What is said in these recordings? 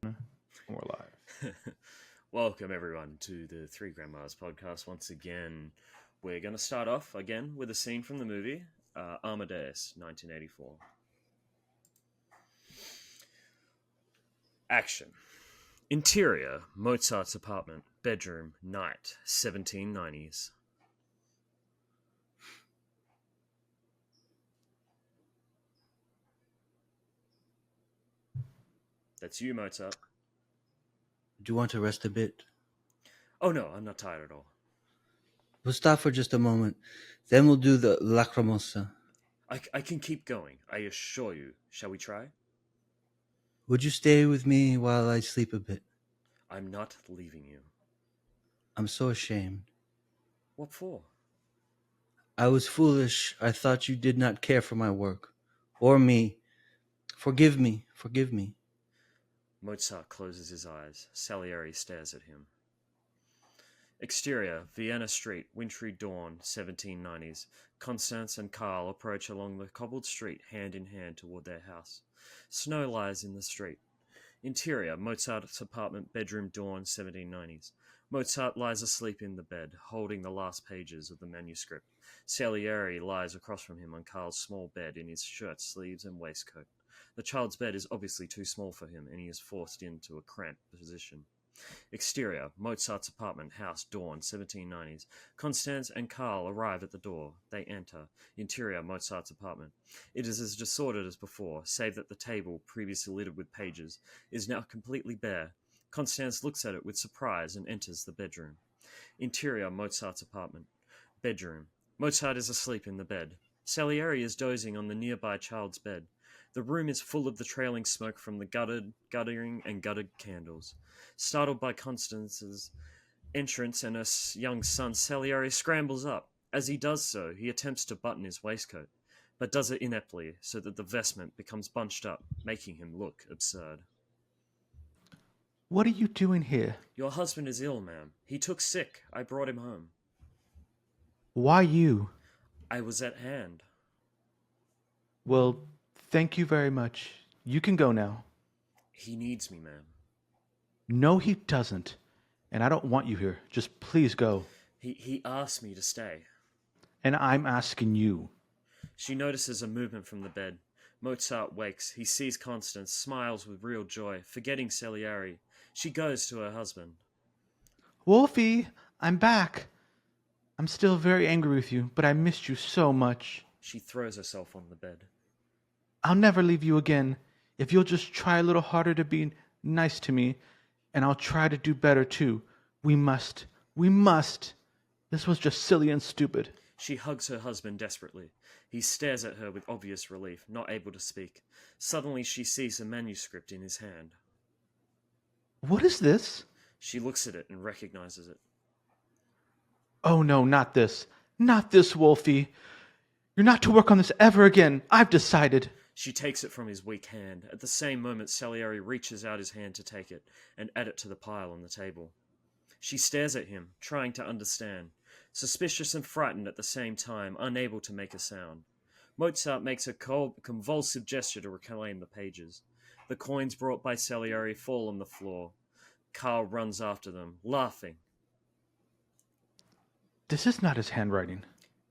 We're live. Welcome everyone to the Three Grandmas podcast. Once again, we're going to start off again with a scene from the movie Amadeus, 1984. Action. Interior: Mozart's apartment, bedroom, night, 1790s. That's you, Mozart. Do you want to rest a bit? Oh no, I'm not tired at all. We'll stop for just a moment. Then we'll do the lacrimosa. I can keep going, I assure you. Shall we try? Would you stay with me while I sleep a bit? I'm not leaving you. I'm so ashamed. What for? I was foolish. I thought you did not care for my work. Or me. Forgive me. Forgive me. Mozart closes his eyes. Salieri stares at him. Exterior: Vienna Street, wintry dawn, 1790s. Constance and Karl approach along the cobbled street, hand in hand toward their house. Snow lies in the street. Interior: Mozart's apartment, bedroom, dawn, 1790s. Mozart lies asleep in the bed, holding the last pages of the manuscript. Salieri lies across from him on Karl's small bed in his shirt sleeves and waistcoat. The child's bed is obviously too small for him, and he is forced into a cramped position. Exterior: Mozart's apartment, house, dawn, 1790s. Constance and Karl arrive at the door. They enter. Interior: Mozart's apartment. It is as disordered as before, save that the table, previously littered with pages, is now completely bare. Constance looks at it with surprise and enters the bedroom. Interior: Mozart's apartment. Bedroom. Mozart is asleep in the bed. Salieri is dozing on the nearby child's bed. The room is full of the trailing smoke from the guttering and guttered candles. Startled by Constance's entrance and her young son, Salieri scrambles up. As he does so, he attempts to button his waistcoat, but does it ineptly, so that the vestment becomes bunched up, making him look absurd. What are you doing here? Your husband is ill, ma'am. He took sick. I brought him home. Why you? I was at hand. Well, thank you very much. You can go now. He needs me, ma'am. No, he doesn't. And I don't want you here. Just please go. He asked me to stay. And I'm asking you. She notices a movement from the bed. Mozart wakes. He sees Constance, smiles with real joy, forgetting Salieri. She goes to her husband. Wolfie, I'm back. I'm still very angry with you, but I missed you so much. She throws herself on the bed. I'll never leave you again. If you'll just try a little harder to be nice to me, and I'll try to do better too. We must. We must. This was just silly and stupid. She hugs her husband desperately. He stares at her with obvious relief, not able to speak. Suddenly she sees a manuscript in his hand. What is this? She looks at it and recognizes it. Oh no, not this. Not this, Wolfie. You're not to work on this ever again. I've decided. She takes it from his weak hand. At the same moment, Salieri reaches out his hand to take it and add it to the pile on the table. She stares at him, trying to understand, suspicious and frightened at the same time, unable to make a sound. Mozart makes a convulsive gesture to reclaim the pages. The coins brought by Salieri fall on the floor. Karl runs after them, laughing. This is not his handwriting.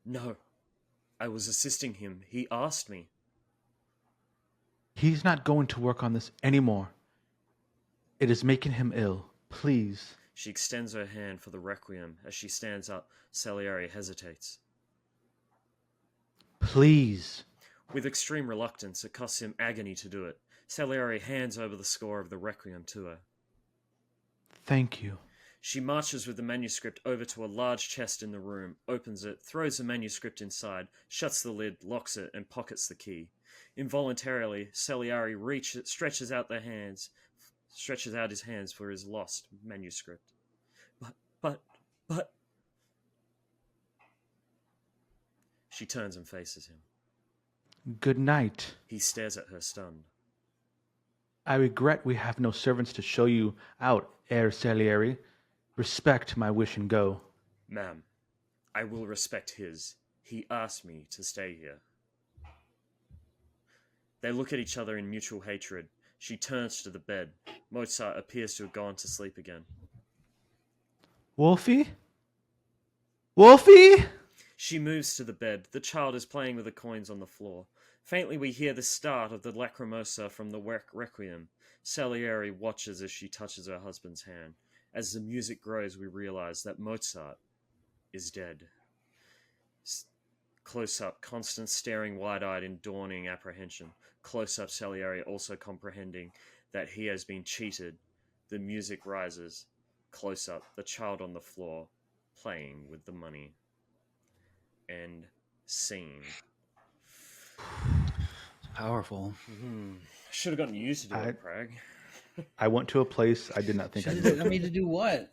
No, I was assisting him. He asked me. He's not going to work on this anymore. It is making him ill. Please. She extends her hand for the requiem. As she stands up, Salieri hesitates. Please. With extreme reluctance, it costs him agony to do it. Salieri hands over the score of the requiem to her. Thank you. She marches with the manuscript over to a large chest in the room, opens it, throws the manuscript inside, shuts the lid, locks it, and pockets the key. Involuntarily, Salieri stretches out his hands for his lost manuscript. But... She turns and faces him. Good night. He stares at her, stunned. I regret we have no servants to show you out, Herr Salieri. Respect my wish and go. Ma'am, I will respect his. He asked me to stay here. They look at each other in mutual hatred. She turns to the bed. Mozart appears to have gone to sleep again. Wolfie? Wolfie? She moves to the bed. The child is playing with the coins on the floor. Faintly, we hear the start of the lacrimosa from the Requiem. Salieri watches as she touches her husband's hand. As the music grows, we realize that Mozart is dead. Close up, Constance staring wide-eyed in dawning apprehension. Close up, Salieri also comprehending that he has been cheated. The music rises. Close up, the child on the floor, playing with the money. End scene. Powerful. Should have gotten you to do it, Prag. I went to a place I did not think I'd go to. I mean, to do what?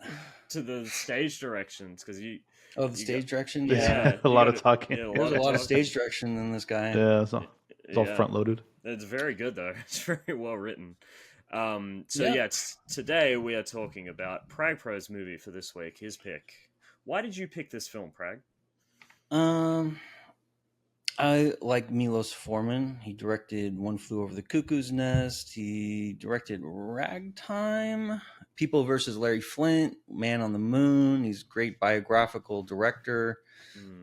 To the stage directions, because you. Oh, the stage direction? Yeah, A lot of talking. Yeah, There's a lot of talking. stage direction in this guy. Yeah, it's all front loaded. It's very good though. It's very well written. Yeah. Today we are talking about Pragpro's movie for this week. His pick. Why did you pick this film, Prag? I like Milos Forman. He directed One Flew Over the Cuckoo's Nest. He directed Ragtime, People versus Larry Flint, Man on the Moon. He's a great biographical director.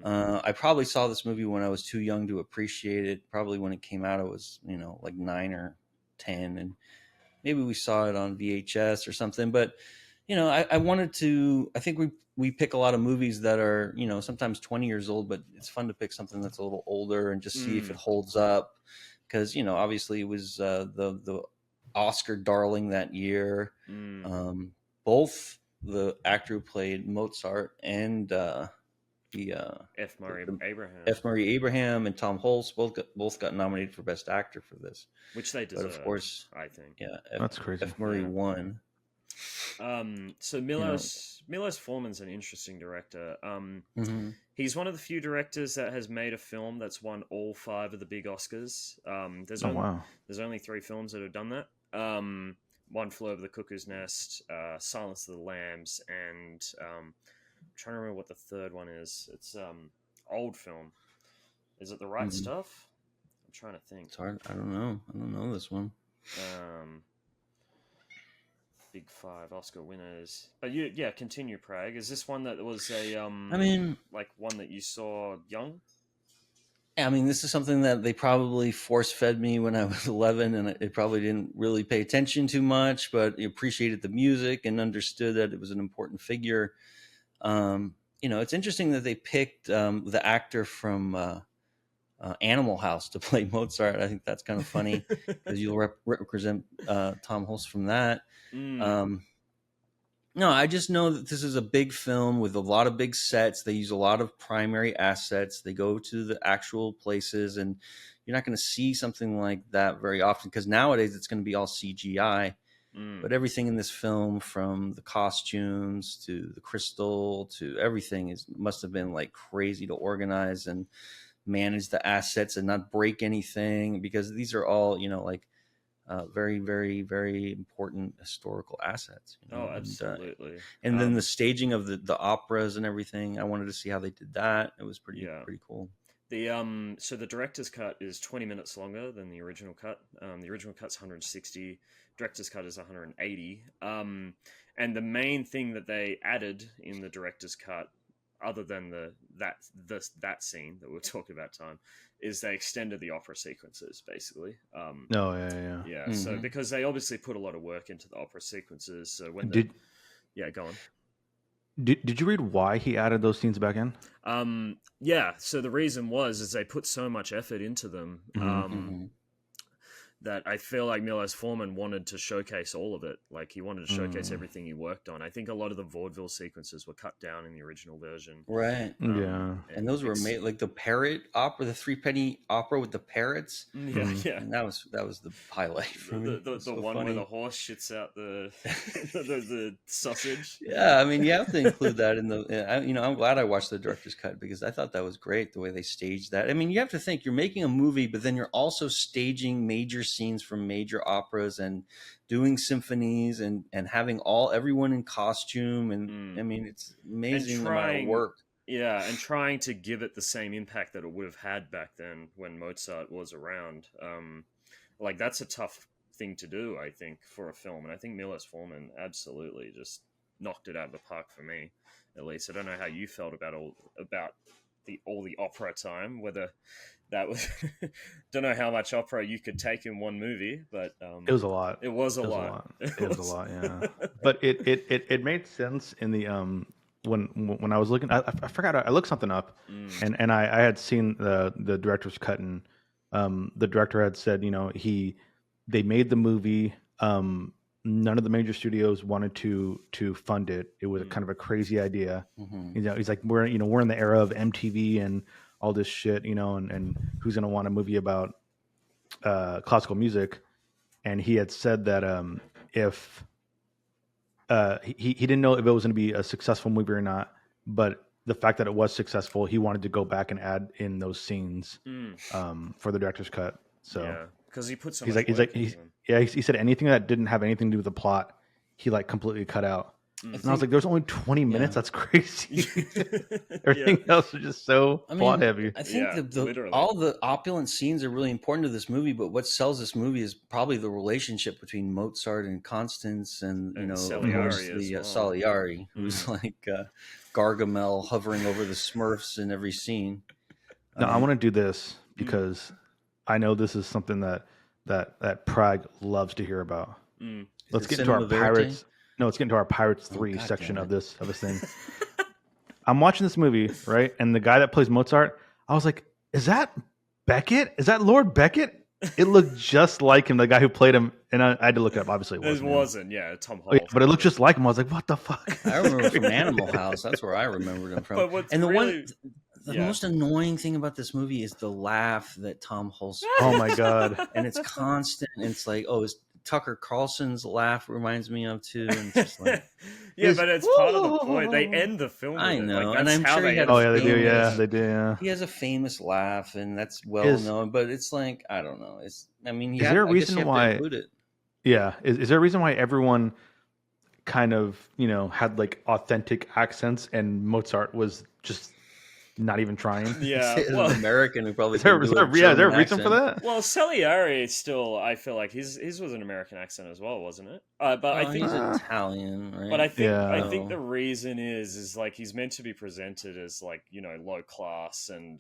I probably saw this movie when I was too young to appreciate it. Probably when it came out, I was, like 9 or 10, and maybe we saw it on VHS or something. But I wanted to. I think we pick a lot of movies that are sometimes 20 years old, but it's fun to pick something that's a little older and just see if it holds up. Because obviously it was the Oscar darling that year. Both the actor who played Mozart and the F. Murray Abraham and Tom Hulce both got nominated for Best Actor for this, which they deserve. But of course, I think. Yeah, that's crazy. F. Murray won. So Milos Forman's an interesting director. He's one of the few directors that has made a film that's won all 5 of the big Oscars. There's only 3 films that have done that. One Flew Over the Cuckoo's Nest, Silence of the Lambs, and I'm trying to remember what the third one is. It's old film. Is it The Right Stuff? I'm trying to think. It's hard. I don't know this one. Big 5 Oscar winners. But continue, Prag. Is this one that was a like one that you saw young? I mean, this is something that they probably force-fed me when I was 11, and I probably didn't really pay attention too much, but appreciated the music and understood that it was an important figure. It's interesting that they picked the actor from Animal House to play Mozart. I think that's kind of funny because you'll represent Tom Hulce from that. No, I just know that this is a big film with a lot of big sets. They use a lot of primary assets. They go to the actual places, and you're not going to see something like that very often because nowadays it's going to be all CGI. But everything in this film, from the costumes to the crystal to everything, must have been like crazy to organize and manage the assets and not break anything, because these are all very, very, very important historical assets. Oh, absolutely. And then the staging of the operas and everything, I wanted to see how they did that. It was pretty cool. So the director's cut is 20 minutes longer than the original cut. The original cut's 160. Director's cut is 180. And the main thing that they added in the director's cut, other than that scene that we were talking about, time, is they extended the opera sequences, basically. Yeah. So because they obviously put a lot of work into the opera sequences. So when go on. Did you read why he added those scenes back in? So the reason is they put so much effort into them. That I feel like Milos Forman wanted to showcase all of it. Like, he wanted to showcase everything he worked on. I think a lot of the vaudeville sequences were cut down in the original version. Right. And those were made, like the parrot opera, the 3-penny opera with the parrots. Yeah. And that was the highlight for me. The so one funny. Where the horse shits out the the sausage. Yeah, I mean, you have to include that in I'm glad I watched the director's cut, because I thought that was great, the way they staged that. I mean, you have to think, you're making a movie, but then you're also staging major scenes from major operas and doing symphonies and having everyone in costume, and I mean, it's amazing amount of work. Yeah, and trying to give it the same impact that it would have had back then when Mozart was around. Like, that's a tough thing to do, I think, for a film. And I think Milos Forman absolutely just knocked it out of the park for me, at least. I don't know how you felt about all the opera time, whether that was don't know how much opera you could take in one movie, but It was a lot. It was a lot. It was a lot, yeah. But it made sense in the when I was looking, I forgot, I looked something up, and I had seen the director's cut, and the director had said, they made the movie. None of the major studios wanted to fund it. It was kind of a crazy idea. He's like, we're in the era of MTV and all this shit, and who's gonna want a movie about classical music? And he had said that if he didn't know if it was going to be a successful movie or not, but the fact that it was successful, he wanted to go back and add in those scenes for the director's cut. So yeah, because he put so he's much like work he into them. said anything that didn't have anything to do with the plot, he like completely cut out. And I was like, there's only 20 minutes. That's crazy. Everything else is just so plot heavy. I think literally. all the opulent scenes are really important to this movie, but what sells this movie is probably the relationship between Mozart and Constance, and Salieri Salieri, who's like Gargamel hovering over the Smurfs in every scene. No, I want to do this because I know this is something that Prague loves to hear about. Let's get into our Pirates. No, let's get into our Pirates 3 section of this thing. I'm watching this movie, right? And the guy that plays Mozart, I was like, is that Beckett? Is that Lord Beckett? It looked just like him, the guy who played him. And I had to look it up. Obviously, it wasn't. Yeah, Tom Hall. Oh, yeah, but it looked just like him. I was like, what the fuck? I remember from Animal House. That's where I remembered him from. But and the most annoying thing about this movie is the laugh that Tom Hulse. Oh my god! And it's constant. And it's like, it's Tucker Carlson's laugh reminds me of too. And it's just like, but it's part of the point. They end the film with I know, it. and I'm sure he had. They do. Yeah, they do. Yeah, he has a famous laugh, and that's well known. But it's like, I don't know. Is there a reason why? Yeah, is there a reason why everyone kind of had like authentic accents, and Mozart was just not even trying? Yeah, an American who probably is there a reason for that? Well, Salieri still, I feel like his was an American accent as well, wasn't it? But I think he's Italian, right? But I think the reason is like he's meant to be presented as like low class and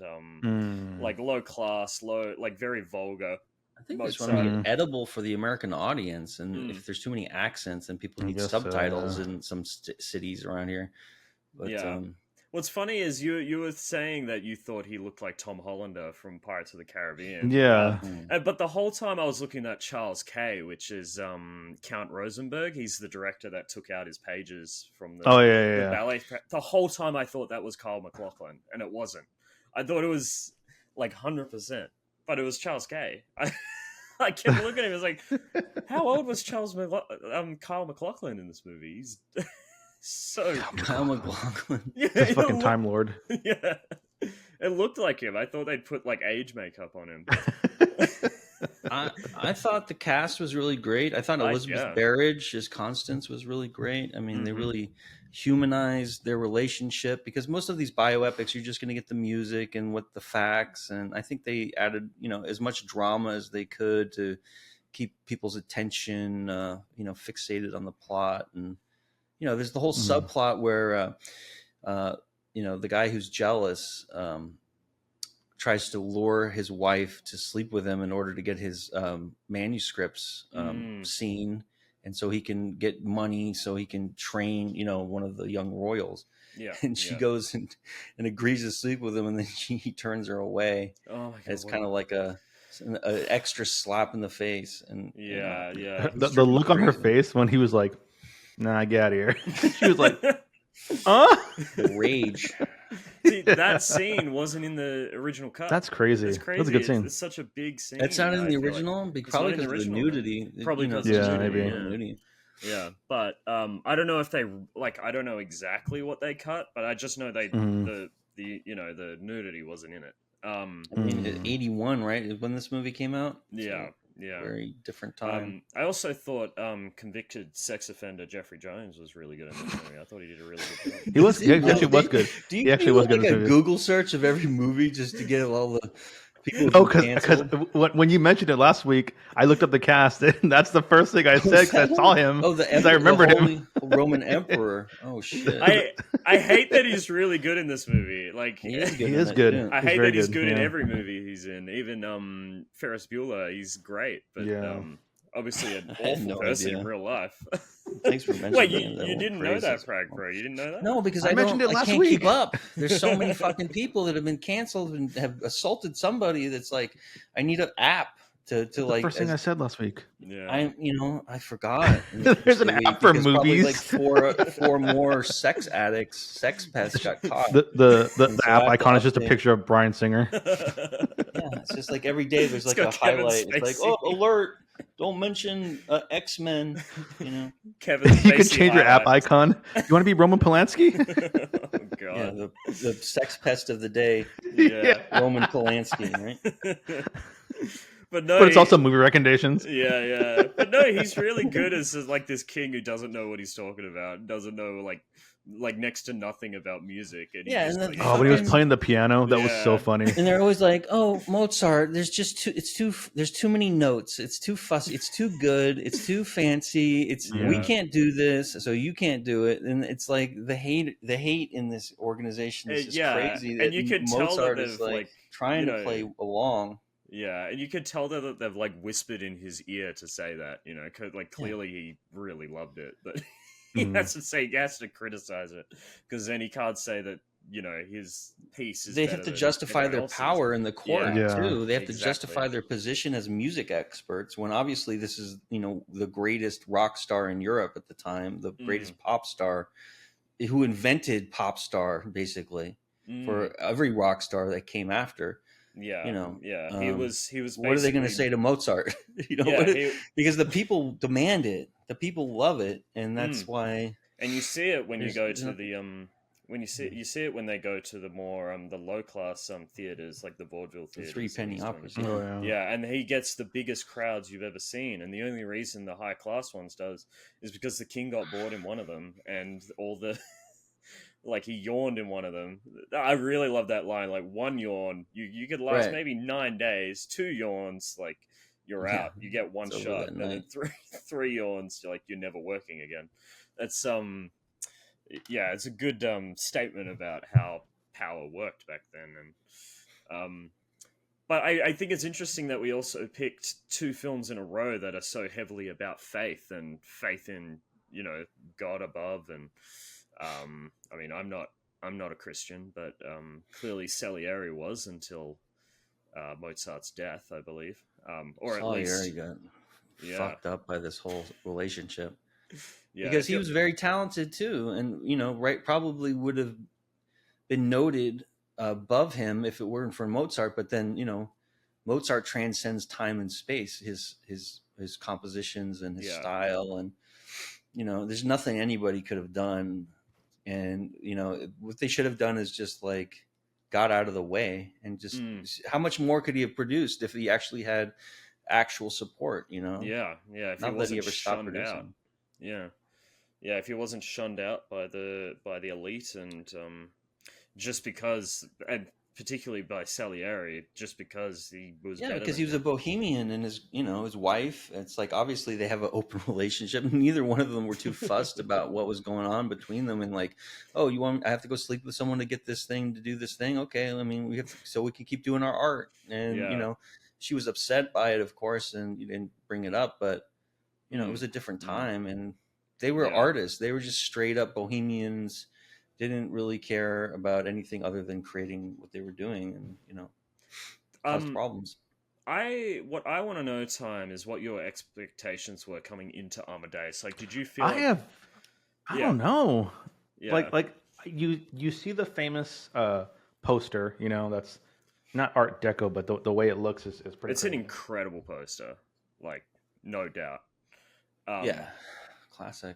like low class, like very vulgar. I think it's want to make it edible for the American audience, and if there's too many accents, then people need subtitles in some cities around here. But, what's funny is you were saying that you thought he looked like Tom Hollander from Pirates of the Caribbean. Yeah. But the whole time I was looking at Charles Kay, which is Count Rosenberg. He's the director that took out his pages from the ballet. The whole time I thought that was Kyle MacLachlan, and it wasn't. I thought it was like 100%, but it was Charles Kay. I kept looking at him. I was like, how old was Kyle MacLachlan in this movie? He's so Kyle MacLachlan. Yeah, this fucking Time Lord. Yeah, it looked like him. I thought they'd put like age makeup on him. I thought the cast was really great. I thought Elizabeth Berridge as Constance was really great. I mean, they really humanized their relationship, because most of these bioepics, you're just going to get the music and what the facts. And I think they added, as much drama as they could to keep people's attention, fixated on the plot. And, there's the whole subplot where, the guy who's jealous tries to lure his wife to sleep with him in order to get his manuscripts seen, and so he can get money, so he can train, one of the young royals. Yeah, and she goes and agrees to sleep with him, and then he turns her away. Oh my God, it's kind of like an extra slap in the face. And the look on her face when he was like, "Nah, get out of here." She was like, rage. See, that scene wasn't in the original cut. That's crazy. That's crazy. That's a good scene. It's such a big scene. It's not in the original, probably because of the nudity. Probably because of the nudity. Yeah, but I don't know if they I don't know exactly what they cut, but I just know the nudity wasn't in it. I mean, 81, right? Is when this movie came out. Yeah. So very different time. I also thought convicted sex offender Jeffrey Jones was really good in this movie. I thought he did a really good job. He actually was good. Do you actually was good. Like a Google search of every movie just to get all the People No, who've been because canceled. when you mentioned it last week, I looked up the cast, and that's the first thing I said because I saw him. Oh, the Because I emperor, the remembered him. Holy Roman Emperor. Oh shit, I hate that he's really good in this movie. Like, he is good He in is it good. too. I He's hate very that he's good. good in Yeah. every movie he's in. Even Ferris Bueller, he's great, but Yeah. obviously an I had awful no person in idea. real life. Thanks for Wait, mentioning it. you didn't know that, Pragpro? You didn't know that? No, because I mentioned it I last can't keep week. up. There's so many fucking people that have been canceled and have assaulted somebody. That's like, I need an app to That's the like. first thing I said last week. Yeah. I forgot in the There's first of an the week app for because probably like movies. four more sex addicts, sex pests got caught, The and so I app have to icon is just a update. picture of Brian Singer. Yeah, it's just like every day there's It's like a got Kevin highlight. It's like, Spacey. oh, alert! Don't mention X-Men. You know, Kevin You can Spacey change your app highlights. icon. You want to be Roman Polanski? Oh yeah, god. the sex pest of the day, Yeah. Roman Polanski, right? But no, But it's also movie recommendations. yeah. But no, he's really good as like this king who doesn't know what he's talking about, doesn't know like next to nothing about music, and he Yeah, just and like, the Oh, when he was fucking playing the piano, that was so Yeah. funny. and they're always like, "Oh, Mozart, there's too many notes. It's too fussy. It's too good. It's too fancy. We Yeah. can't do this, so you can't do it." And it's like the hate in this organization is just Yeah, crazy and that you could tell that Mozart is they've like trying to play along. yeah, and you could tell that they've like whispered in his ear to say that, 'cause, like Yeah. clearly he really loved it, but he Mhm. has to criticize it because then he can't say that his piece is. They better have to than justify everyone their else's. power in the court Yeah. too. They have to Exactly. justify their position as music experts when obviously this is, the greatest rock star in Europe at the time, the greatest pop star who invented pop star basically for every rock star that came after. Yeah, Yeah. He was What are they going to basically say to Mozart? yeah, Because the people demand it, the people love it, and that's Mm. why. and you see it when you There's- go there's to nothing- the when you see it when they go to the more the low class theaters like the vaudeville The theaters. 3 and penny he's doing- operas. Oh, yeah. Yeah, and he gets the biggest crowds you've ever seen, and the only reason the high class ones does is because the king got bored in one of them, and all the like he yawned in one of them. I really love that line. Like one yawn, you could last Right. maybe 9 days. 2 yawns, like you're Yeah, out. You get one it's over shot, that and then night. three yawns, like you're never working again. That's yeah, it's a good statement about how power worked back then, and but I think it's interesting that we also picked 2 films in a row that are so heavily about faith and faith in God above, and I mean I'm not a Christian, but clearly Salieri was until Mozart's death, I believe, or at Salieri least got yeah, fucked up by this whole relationship. yeah, Because he was very talented too, and right, probably would have been noted above him if it weren't for Mozart. But then Mozart transcends time and space. His compositions and his Yeah. style, and there's nothing anybody could have done. And what they should have done is just like got out of the way and just how much more could he have produced if he actually had actual support? Yeah, if Not he that he wasn't ever stopped shunned out. producing. Yeah, if he wasn't shunned out by the elite, and just because, and particularly by Salieri, just because he was Yeah, better because than he was a him. bohemian, and his wife. It's like obviously they have an open relationship. Neither one of them were too fussed about what was going on between them, and like, oh, I have to go sleep with someone to get this thing, to do this thing. Okay, I mean, we have so we can keep doing our art, and Yeah. she was upset by it, of course, and you didn't bring it up, but it was a different time, and they were Yeah. artists. They were just straight up bohemians. Didn't really care about anything other than creating what they were doing, and caused problems. What I want to know, Time, is what your expectations were coming into Amadeus. Like, did you feel I Yeah. don't know. Yeah. Like you see the famous poster, that's not Art Deco, but the way it looks is pretty It's an crazy. incredible poster, like no doubt. Yeah, classic.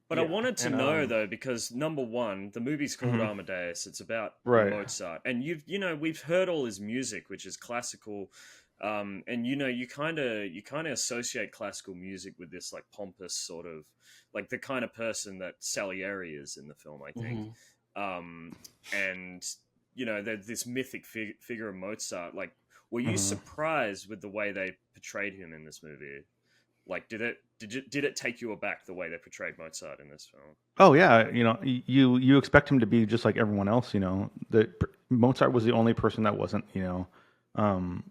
But Yeah, I wanted to and, know though, because number one, the movie's called Mhm. Amadeus. It's about Right. Mozart, and we've heard all his music, which is classical, and you kind of associate classical music with this like pompous sort of like the kind of person that Salieri is in the film, I think. And there's this mythic figure of Mozart. Like, Were you Mhm. surprised with the way they portrayed him in this movie? Like, did it take you aback the way they portrayed Mozart in this film? Oh yeah, you expect him to be just like everyone else. Mozart was the only person that wasn't. Um,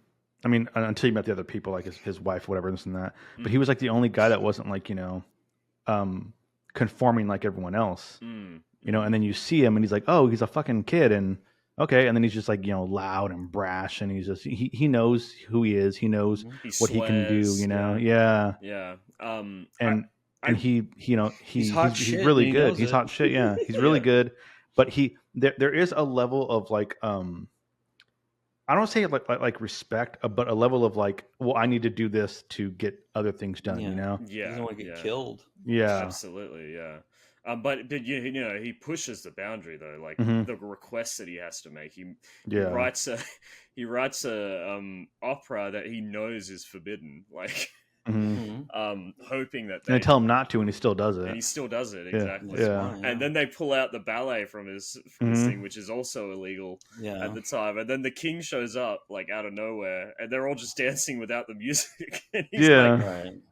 I mean, until you met the other people, like his wife, whatever, this and that. But he was like the only guy that wasn't like um, conforming like everyone else. Mm, And then you see him, and he's like, oh, he's a fucking kid, and okay, and then he's just like loud and brash, and he knows who he is, he knows Mhm. he what he can do, swears. Yeah, yeah, yeah. and I He's he's hot he's shit, and really he good. knows He's it. hot shit. Yeah, he's really yeah. good. But there is a level of like I don't say like respect, but a level of like, well, I need to do this to get other things done. Yeah, he doesn't Yeah, want to get yeah. killed. Yeah. Absolutely, yeah. But he pushes the boundary though. Like Hmm. the requests that he has to make. He Yeah. writes a he writes a opera that he knows is forbidden. Like Hmm. Hmm. hoping that And they they tell him not to, and he still does and it. he still does it Yeah. exactly. That's Yeah. why. And Yeah. then they pull out the ballet from his Hmm. thing, which is also illegal Yeah. at the time. And then the king shows up like out of nowhere, and they're all just dancing without the music. And he's like, Yeah. Right.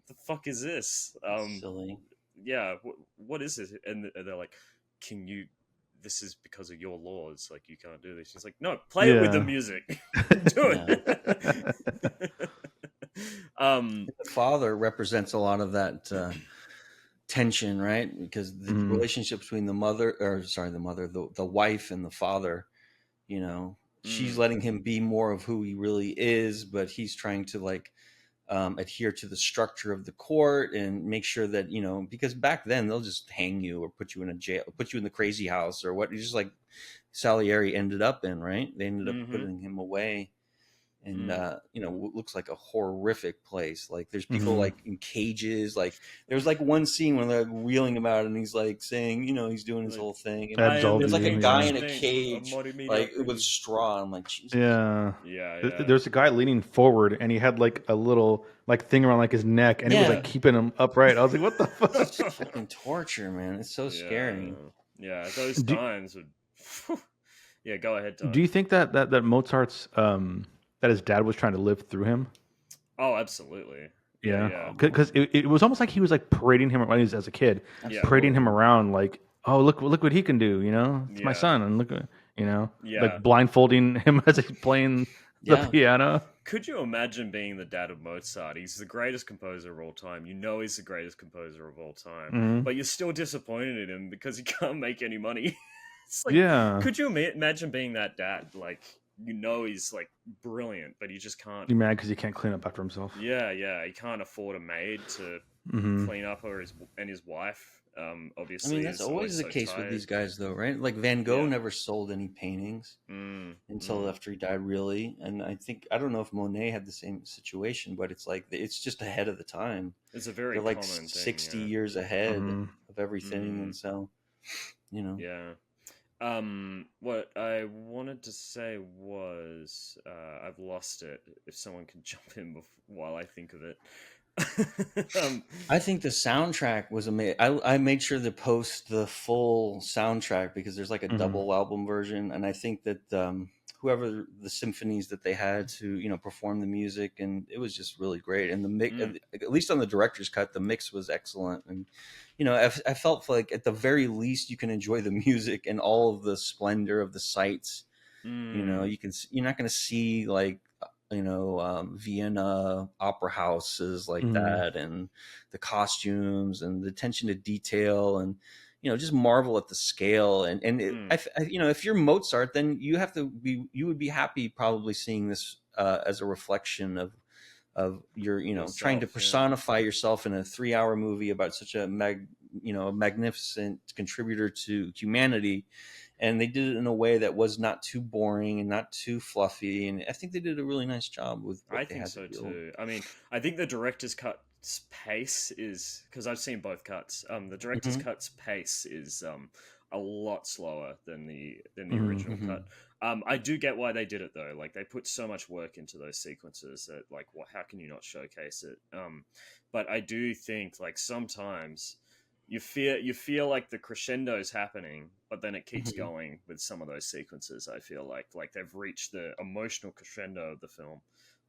"The fuck is this?" Silly. Yeah, what is it? And they're like, "King, this is because of your laws. Like, you can't do this." She's like, "No, play it with the Yeah. music. Do Yeah. it." um, The father represents a lot of that tension, right? Because the Mhm. relationship between the wife and the father, she's mm, letting him be more of who he really is, but he's trying to like adhere to the structure of the court and make sure that because back then they'll just hang you or put you in a jail, put you in the crazy house or what, just like Salieri ended up in, right? They ended up mm-hmm, putting him away. And mm. what looks like a horrific place. Like there's people Mhm. like in cages. Like there's like one scene when they're reeling about it, and he's like saying, he's doing his Like, whole thing, and I I am absolve the there's like a you. king's guy Yeah. in a restraint of cage, Mori like Mediocrity. with straw. I'm like, Jesus, Yeah. Yeah, yeah, There's a guy leaning forward, and he had like a little like thing around like his neck, and it was yeah, like keeping him upright. I was like, what the fuck? it's fucking torture, man. It's so yeah, scary. yeah. Those Do times would. Yeah, go ahead, Do Todd. you think that Mozart's that his dad was trying to live through him? Oh, absolutely. Yeah, Yeah, yeah, because it was almost like he was like parading him when he was as a kid, yeah, parading him Absolutely. around like, oh look what he can do, it's my yeah, son, and yeah. like blindfolding him as he's playing the Yeah, piano. Could you imagine being the dad of Mozart? He's the greatest composer of all time. You know he's the greatest composer of all time, Hmm. but you're still disappointed in him because he can't make any money. It's like, Yeah, could you imagine being that dad? Like, he's like brilliant, but he just can't. you mad because he can't clean up after himself? Yeah, yeah, he can't afford a maid to Hmm. clean up, or his wife. I mean Obviously, that's is always always the so case with tired. these guys, though, right? Like Van Gogh Yeah. never sold any paintings Mm, until mm. after he died, really. And I don't know if Monet had the same situation, but it's like it's just ahead of the time. It's a very They're like common thing. 60 Yeah. years ahead Hmm. of everything, Mm, and so yeah. What I wanted to say was, I've lost it. If someone can jump in while I think of it. I think the soundtrack was amazing. I made sure to post the full soundtrack because there's like a Hmm. double album version, and I think that whoever the symphonies that they had to perform the music, and it was just really great. And the mix, Mm, at least on the director's cut, the mix was excellent. And I felt like at the very least you can enjoy the music and all of the splendor of the sights. mm, You're not going to see like Vienna opera houses like Hmm. that, and the costumes and the attention to detail, and just marvel at the scale. And mm. if you're Mozart, then you would be happy probably seeing this as a reflection of your trying to Yourself, yeah. personify yourself in a 3-hour movie about such a magnificent contributor to humanity. And they did it in a way that was not too boring and not too fluffy, and I think they did a really nice job with I what they think had to so do. too. I mean, I think the director's cut's pace is, because I've seen both cuts. The director's Hmm. cut's pace is a lot slower than the Hmm. original Hmm. cut. I do get why they did it though. Like they put so much work into those sequences that like, well, how can you not showcase it? But I do think like sometimes you feel like the crescendo's happening, but then it keeps Mhm. going with some of those sequences. I feel like they've reached the emotional crescendo of the film,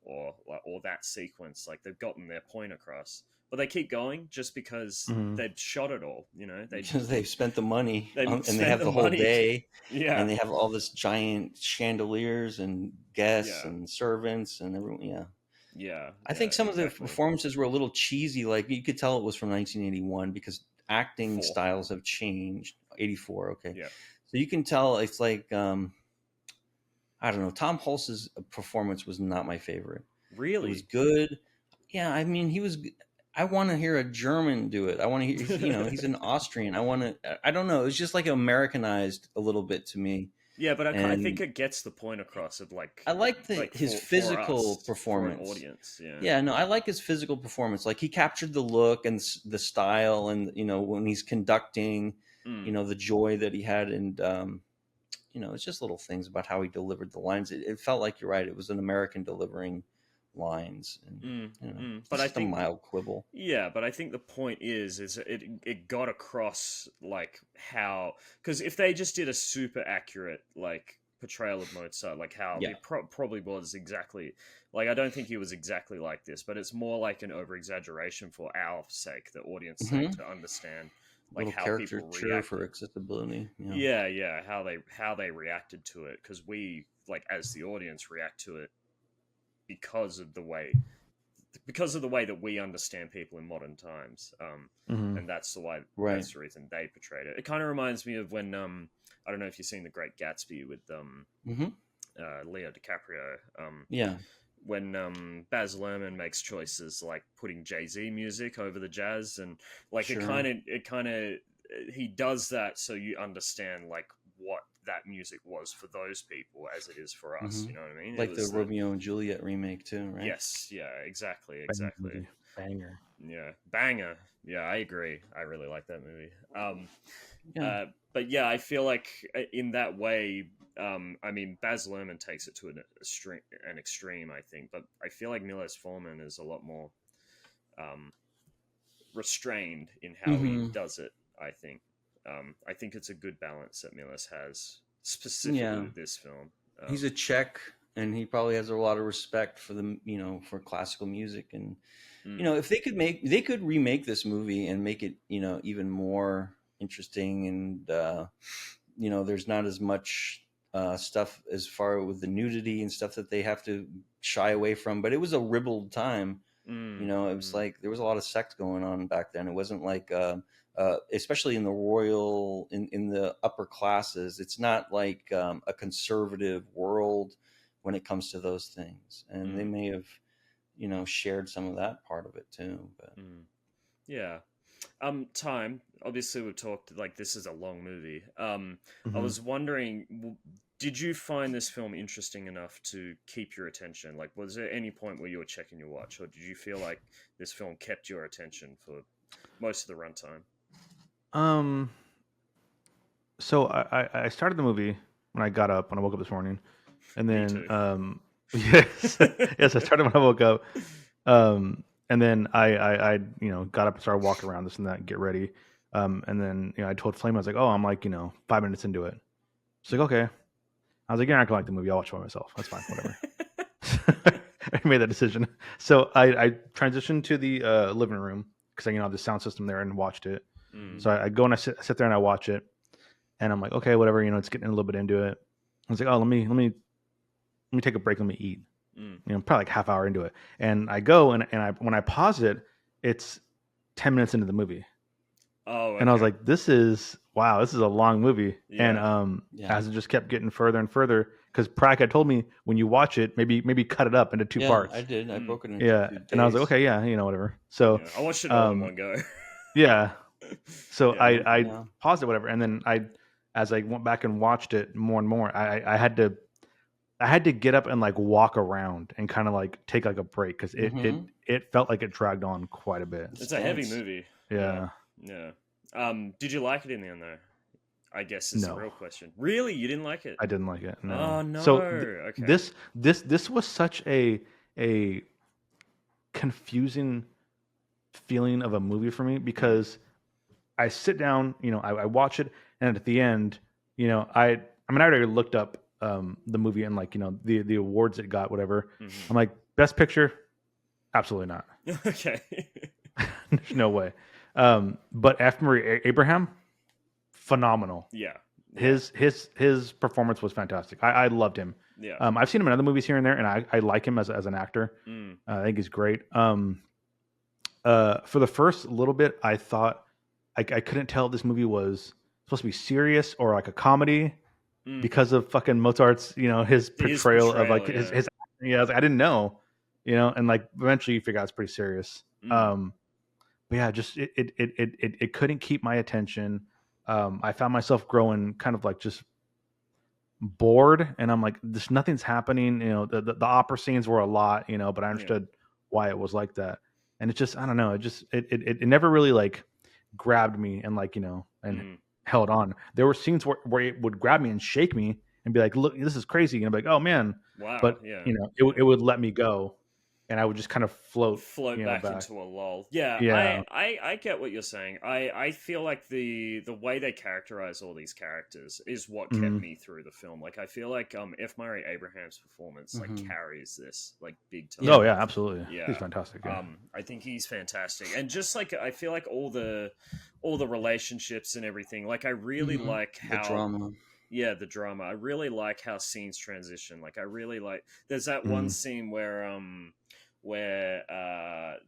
or that sequence. Like they've gotten their point across, but they keep going just because Mhm. they've shot it all. You know, Because they've spent the money they and they spent have the the whole money. day, Yeah, and they have all this giant chandeliers and guests yeah, and servants and everyone. Yeah, yeah, I yeah. think some of the Exactly. performances were a little cheesy. Like you could tell it was from 1981 because acting Four. styles have changed. 84, okay. Yeah. So you can tell it's like I don't know. Tom Hulce's performance was not my favorite. It was Really. good. Yeah, I mean, he was. I want to hear a German do it. I want to hear. He's an Austrian. I want to. I don't know. It was just like Americanized a little bit to me, Yeah, but I think and it gets the point across of I like his for physical us, for an performance. audience. Yeah. Yeah, no, I like his physical performance. Like he captured the look and the style, and when he's conducting, Mm, the joy that he had, and it's just little things about how he delivered the lines. It felt like you're right. It was an American delivering lines, and But it's I just a think, mild quibble. yeah, but I think the point is it got across like how, because if they just did a super accurate like portrayal of Mozart, like how Yeah. he probably was exactly like, I don't think he was exactly like this, but it's more like an over exaggeration for our sake, the audience sake, Hmm. to understand like Little how people caricature for reacted. accessibility. Yeah. Yeah, yeah, how they reacted to it, because we, like, as the audience, react to it because of the way that we understand people in modern times, Mhm. and Right. that's the reason they portrayed it. It kind of reminds me of when I don't know if you've seen The Great Gatsby with Hmm. Leo DiCaprio, Yeah. when Baz Luhrmann makes choices like putting Jay-Z music over the jazz, and like Sure. it kind of he does that so you understand like what that music was for those people as it is for us. Hmm. You know what I mean? It Like the was the Romeo and Juliet remake too, right? yes, yeah, exactly, Banger exactly. movie. Banger. Yeah, banger. Yeah, I agree. I really like that movie. Yeah. But yeah, I feel like in that way, I mean, Baz Luhrmann takes it to an extreme, I think. But I feel like Milos Forman is a lot more um, restrained in how he Hmm. does it. I think it's a good balance that Milos has, specifically Yeah. with this film. He's a Czech, and he probably has a lot of respect for for classical music. And Mm, if they could remake this movie and make it even more interesting, and there's not as much stuff as far with the nudity and stuff that they have to shy away from. But it was a ribald time. It was mm. like there was a lot of sex going on back then. It wasn't like especially in the royal, in the upper classes, it's not like a conservative world when it comes to those things. And they Mm, may have shared some of that part of it too. But mm. Yeah. Time. Obviously, we've talked like this is a long movie. I Mhm. was wondering, did you find this film interesting enough to keep your attention? Like, was there any point where you were checking your watch, or did you feel like this film kept your attention for most of the runtime? Um. So I started the movie when I got up when I woke up this morning, and Me then too. yes, yes, I started when I woke up. And then I got up and started walking around this and that, get ready. And then I told Flame, I was like, oh, I'm like 5 minutes into it. She's like, okay. I was like, yeah, I can like the movie. I'll watch it by myself. That's fine, whatever. I made that decision. So I transitioned to the living room because I have the sound system there and watched it. Mm, So I go and I sit there and I watch it, and I'm like, okay, whatever. It's getting a little bit into it. I was like, oh, let me take a break. Let me eat. mm. Probably like half hour into it, and I go and I when I pause it, it's 10 minutes into the movie, Oh, and I was okay. like, this is wow, this is a long movie. And Yeah. yeah, as it just kept getting further and further, because Prag had told me when you watch it, maybe cut it up into two yeah, I parts. did. I Mm, broke it into Yeah, two and I was like, days. okay, yeah, whatever. So, yeah. I watched it all in um, one go. yeah, so Yeah. I Yeah. paused it, whatever, and then as I went back and watched it more and more, I had to get up and like walk around and kind of like take like a break because it it Hmm. it felt like it dragged on quite a bit. It's It's a heavy dense. movie. Yeah. Yeah, Yeah. Did you like it in the end, though? I guess is the no, real question. Really, you didn't like it? I didn't like it. Oh No. no. So Okay. this was such a confusing feeling of a movie for me Mm, because I sit down, I watch it, and at the end, I mean, I already looked up the movie and like the awards it got, whatever. Mhm. I'm like, best picture, absolutely not. Okay. There's no way. But F. Murray Abraham, phenomenal. Yeah. His performance was fantastic. I loved him. Yeah. I've seen him in other movies here and there, and I like him as an actor. Mm. I think he's great. For the first little bit, I thought I couldn't tell if this movie was supposed to be serious or like a comedy Mm. because of fucking Mozart's, his portrayal of like yeah. his I was like, I didn't know, and like eventually you figure out it's pretty serious. Mm. But yeah, just it couldn't keep my attention. I found myself growing kind of like just bored, and I'm like, this nothing's happening. The opera scenes were a lot, but I understood why it was like that, and it just I don't know, it never really like grabbed me and like and held on. There were scenes where it would grab me and shake me and be like, look, this is crazy, and I'd be like, oh man, Wow. but Yeah. it would let me go, and I would just kind of float back back into a lull. Yeah, Yeah. I get what you're saying. I feel like the way they characterize all these characters is what kept me through the film. Like I feel like F. Murray Abraham's performance like carries this like big time. Oh yeah, absolutely. Yeah, He's fantastic. Yeah. I think he's fantastic, and just like I feel like all the relationships and everything. Like I really like how the drama. Yeah, the drama. I really like how scenes transition. Like I really like. There's that one scene where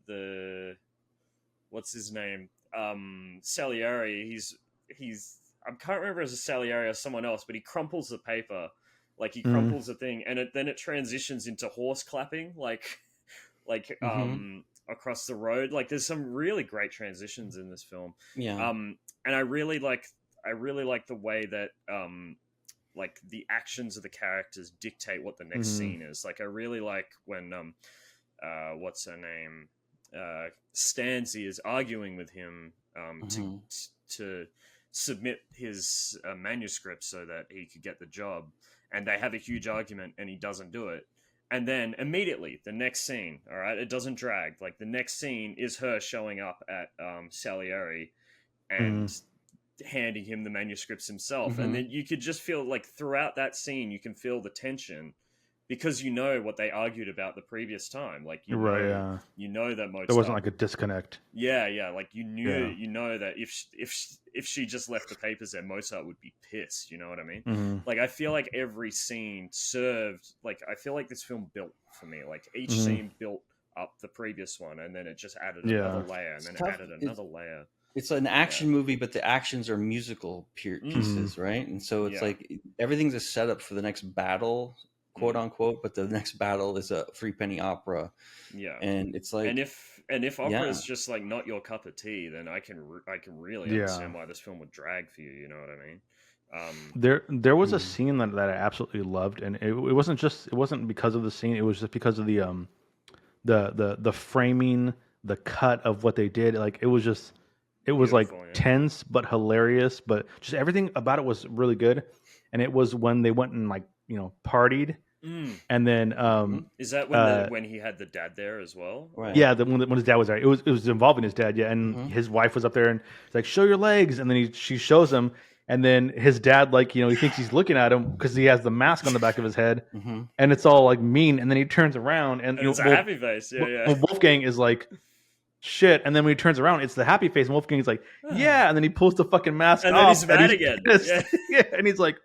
the what's his name Salieri. He's I can't remember if it was a Salieri or someone else, but he crumples the paper. Like he crumples the thing, and then it transitions into horse clapping. Like across the road. Like there's some really great transitions in this film. Yeah. And I really like the way that like the actions of the characters dictate what the next scene is. Like I really like when what's her name Stanzi is arguing with him to submit his manuscript so that he could get the job, and they have a huge argument and he doesn't do it. And then immediately the next scene, all right, it doesn't drag. Like the next scene is her showing up at Salieri and handing him the manuscripts himself. And then you could just feel like throughout that scene, you can feel the tension because you know what they argued about the previous time. Like you know that Mozart. There wasn't like a disconnect. Yeah. Like you know that if she just left the papers there, Mozart would be pissed. You know what I mean? Like I feel like every scene served. Like I feel like this film built for me. Like each scene built up the previous one, and then it just added another layer, and then it added another layer. It's an action movie, but the actions are musical pieces, right? And so it's like everything's a setup for the next battle, quote unquote. But the next battle is a three penny opera. Yeah, and it's like, and if opera is just like not your cup of tea, then I can really understand why this film would drag for you. You know what I mean? There was a scene that I absolutely loved, and it wasn't because of the scene. It was just because of the framing, the cut of what they did. Like it was like tense but hilarious, but just everything about it was really good. And it was when they went and like partied, and then is that when he had the dad there as well? Right. Yeah, when his dad was there, it was involving his dad. Yeah, and his wife was up there, and it's like, show your legs, and then she shows him, and then his dad he thinks he's looking at him because he has the mask on the back of his head, and it's all like mean, and then he turns around and it's a happy face. Yeah. Wolfgang is like, shit, and then when he turns around, it's the happy face, and Wolfgang's like, yeah, and then he pulls the fucking mask and off, then he's mad again. Yeah, and he's like,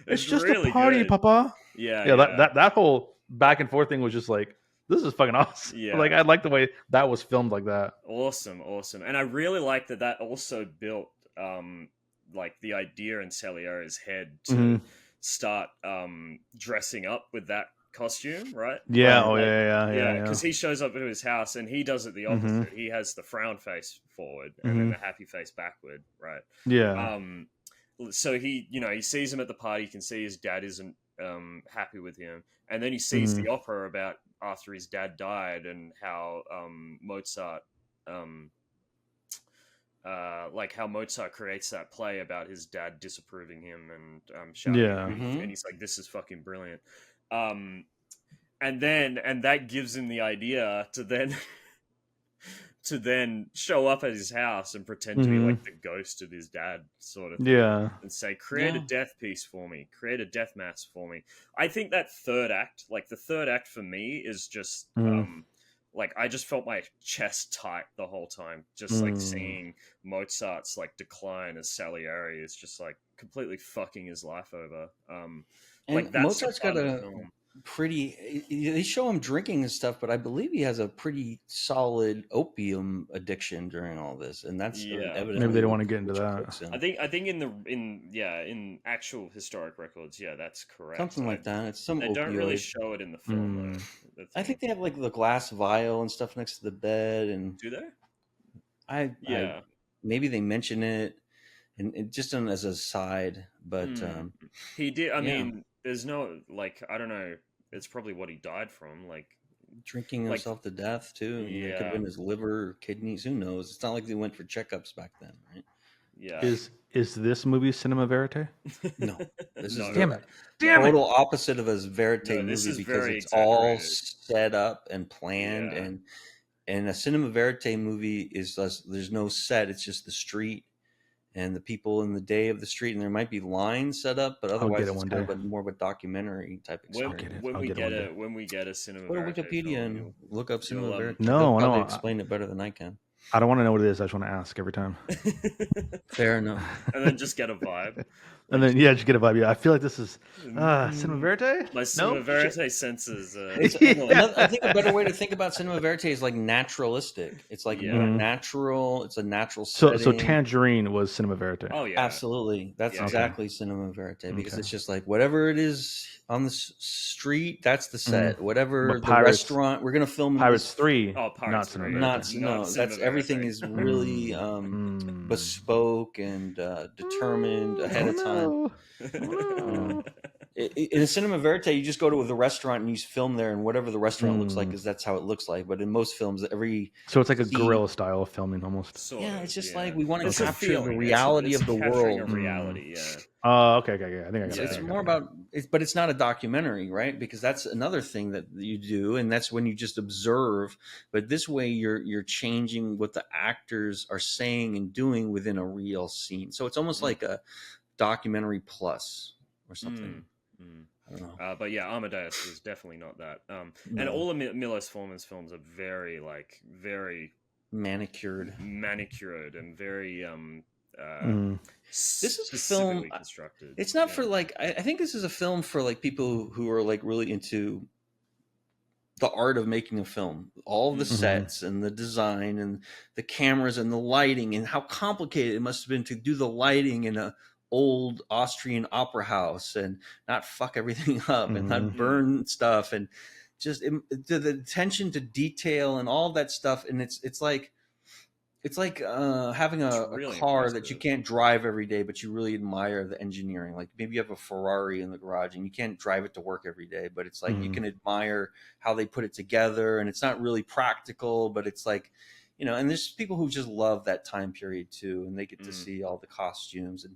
it's just really a party, good. Papa. Yeah. That whole back and forth thing was just like, this is fucking awesome. Yeah, like I like the way that was filmed like that. Awesome, and I really like that also built like the idea in Salieri's head to start dressing up with that costume, right? Yeah, yeah. Because he shows up to his house and he does it the opposite. He has the frown face forward and then the happy face backward, right? Yeah. So he sees him at the party. You can see his dad isn't happy with him, and then he sees the opera about after his dad died and how Mozart like how Mozart creates that play about his dad disapproving him and shouting at him, and he's like, this is fucking brilliant. And that gives him the idea to then to then show up at his house and pretend to be Mhm. like the ghost of his dad, sort of thing, Yeah. and say, "Create a Yeah. death piece for me, create a death mass for me." I think that third act, like the third act for me, is just Mm. like I just felt my chest tight the whole time, just like Mm. seeing Mozart's like decline as Salieri is just like completely fucking his life over. And Like that's the Mozart's got part of the a film. they show him drinking and stuff, but I believe he has a pretty solid opium addiction during all this, and that's Yeah. Maybe evidently they don't want to get into which that. cooks him. I think in actual historic records, yeah, that's correct. Something like that. It's some They don't really opioid. show it in the film Mm. though. The I thing. think they have like the glass vial and stuff next to the bed, and Do they? I Yeah. maybe they mention it, and it just as a side, but Mm. He did. I yeah, mean, there's no like I don't know. It's probably what he died from. drinking Like himself to death too. You know, it could have yeah, been his liver, or kidneys. Who knows? It's not like they went for checkups back then, right? yeah. Is this movie cinema verite? No, this is No. Damn the it! Damn it! total opposite of a verite No, this movie is because very it's all exaggerated. set up and planned, Yeah. and a cinema verite movie is there's no set. It's just the street and the people in the day of the street, and there might be lines set up, but I'll get otherwise it it's one kind day. of more of a documentary type When experience. I'll get it one day. when we get a cinema Go to verite Wikipedia film, and look up cinema you'll, verite. No, They'll no, probably I- explain it better than I can. I don't want to know what it is. I just want to ask every time. Fair enough. and then just get a vibe. And then just get a vibe. Yeah, I feel like this is cinema Mm, verite. My cinema No? verite senses. It's Yeah. I think a better way to think about cinema verite is like naturalistic. It's like Yeah. Mhm. natural. It's a natural So setting. Tangerine was cinema verite. Oh yeah, Absolutely, that's Yeah. exactly cinema verite because Okay. it's just like whatever it is on the street, that's the set. Whatever But the Pirates- restaurant, we're gonna film in Pirates this. 3. Oh, Pirates not 3. cinema Not verite. no, Not cinema that's everything verite. is really Mm. bespoke and determined ahead of time. Oh, no. In a cinema verite, you just go to the restaurant and you film there, and whatever the restaurant looks like is that's how it looks like. But in most films, every So it's like a scene- guerrilla style of filming almost. Sort yeah, of, it's just yeah. like we want to It's a capture the feeling. reality It's of the capturing world. a reality, yeah. Oh, okay. I think I got Yeah. it. It's more about but it's not a documentary, right? Because that's another thing that you do, and that's when you just observe. But this way, you're changing what the actors are saying and doing within a real scene. So it's almost like a documentary plus or something. I don't know. But yeah, Amadeus is definitely not that. And No. all of Milos Forman's films are very Manicured. manicured and very This is a specifically film. constructed. It's not yeah. for like. I think this is a film for like people who are like really into the art of making a film. All the sets and the design and the cameras and the lighting and how complicated it must have been to do the lighting in a old Austrian opera house and not fuck everything up and not burn stuff and just the attention to detail and all that stuff. And it's like having a really car impressive. that you can't drive every day, but you really admire the engineering. Like maybe you have a Ferrari in the garage and you can't drive it to work every day, but it's like you can admire how they put it together, and it's not really practical, but it's like, you know, and there's people who just love that time period too, and they get to see all the costumes, and